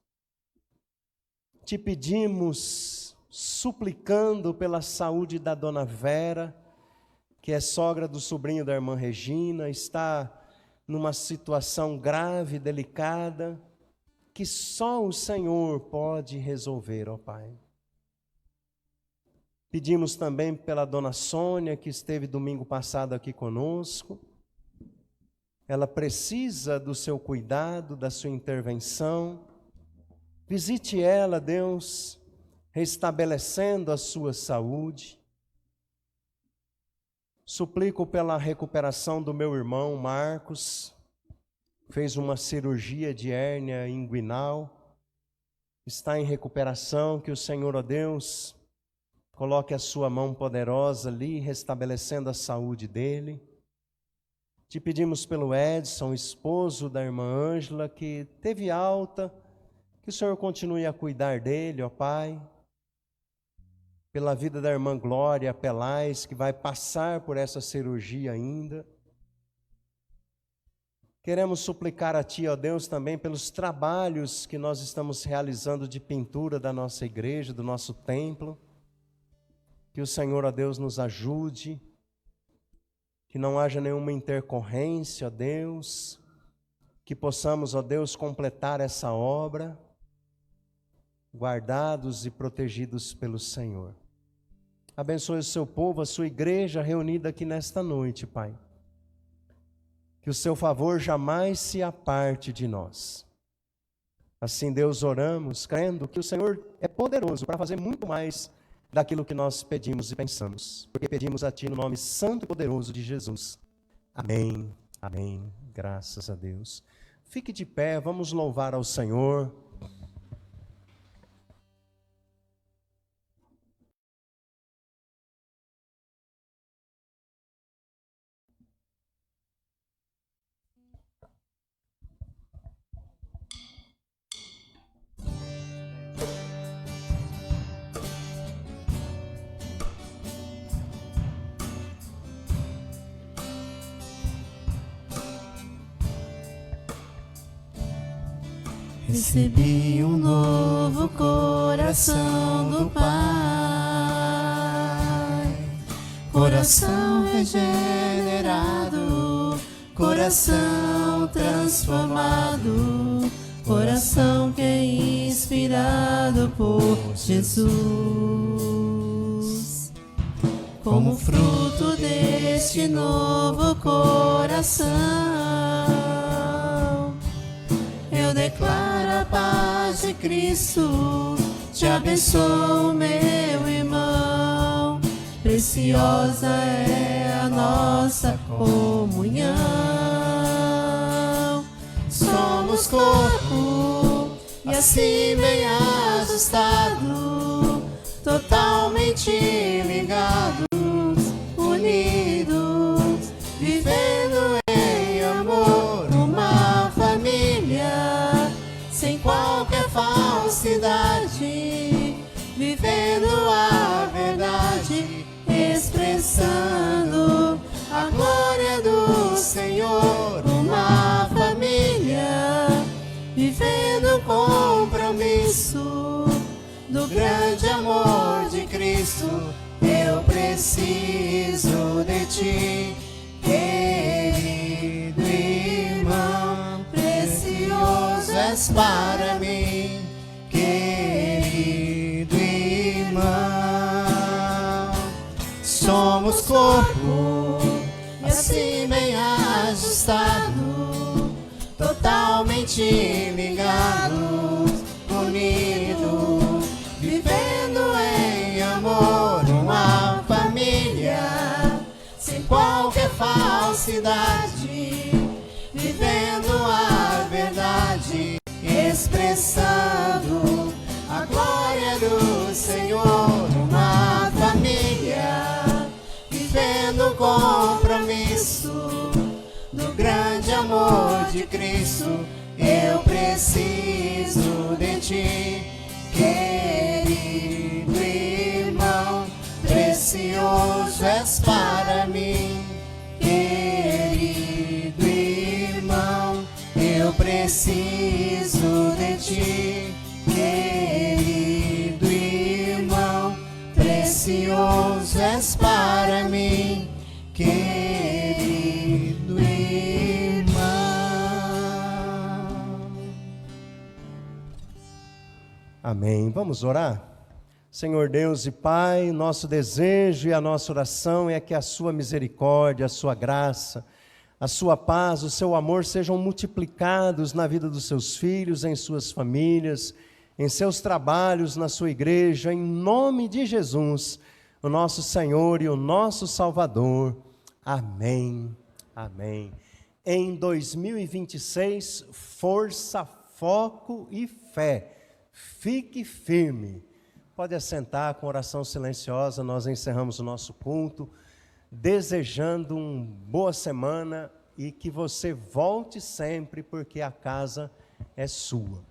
Te pedimos, suplicando pela saúde da dona Vera, que é sogra do sobrinho da irmã Regina, está numa situação grave, delicada, que só o Senhor pode resolver, ó Pai. Pedimos também pela dona Sônia, que esteve domingo passado aqui conosco. Ela precisa do seu cuidado, da sua intervenção. Visite ela, Deus, restabelecendo a sua saúde. Suplico pela recuperação do meu irmão Marcos. Fez uma cirurgia de hérnia inguinal, está em recuperação, que o Senhor, ó Deus, Coloque a sua mão poderosa ali, restabelecendo a saúde dele. Te pedimos pelo Edson, esposo da irmã Ângela, que teve alta, que o Senhor continue a cuidar dele, ó Pai. Pela vida da irmã Glória Pelais, que vai passar por essa cirurgia ainda. Queremos suplicar a Ti, ó Deus, também pelos trabalhos que nós estamos realizando de pintura da nossa igreja, do nosso templo. Que o Senhor, ó Deus, nos ajude, que não haja nenhuma intercorrência, ó Deus, que possamos, ó Deus, completar essa obra, guardados e protegidos pelo Senhor. Abençoe o seu povo, a sua igreja reunida aqui nesta noite, Pai. Que o seu favor jamais se aparte de nós. Assim, Deus, oramos, crendo que o Senhor é poderoso para fazer muito mais daquilo que nós pedimos e pensamos, porque pedimos a Ti no nome santo e poderoso de Jesus. Amém, amém, graças a Deus. Fique de pé, vamos louvar ao Senhor.
Recebi um novo coração do Pai, coração regenerado, coração transformado, coração que é inspirado por Jesus. Como fruto deste novo coração, eu declaro a paz de Cristo, te abençoo, meu irmão. Preciosa é a nossa comunhão. Somos corpo e assim bem ajustado, totalmente ligados, unidos, vivendo em amor, uma família sem qualquer falsidade, vivendo a verdade, expressando a glória do Senhor, uma família vivendo o compromisso do grande amor de Cristo. Eu preciso de Ti, querido irmão, precioso és para mim, querido irmão. Somos corpo e assim bem ajustado, totalmente ligados, unidos, vivendo em amor, uma família sem qualquer falsidade, vivendo a verdade, expressando a glória do Senhor, uma família vivendo o compromisso do grande amor de Cristo. Eu preciso de Ti, querido irmão, precioso és para mim, querido irmão. Eu preciso de Ti, querido irmão, precioso és para mim, querido irmão.
Amém. Vamos orar? Senhor Deus e Pai, nosso desejo e a nossa oração é que a sua misericórdia, a sua graça, a sua paz, o seu amor sejam multiplicados na vida dos seus filhos, em suas famílias, em seus trabalhos, na sua igreja, em nome de Jesus, o nosso Senhor e o nosso Salvador. Amém. Amém. Em 2026, força, foco e fé. Fique firme, Pode assentar com oração silenciosa, nós encerramos o nosso culto, desejando uma boa semana e que você volte sempre, porque a casa é sua.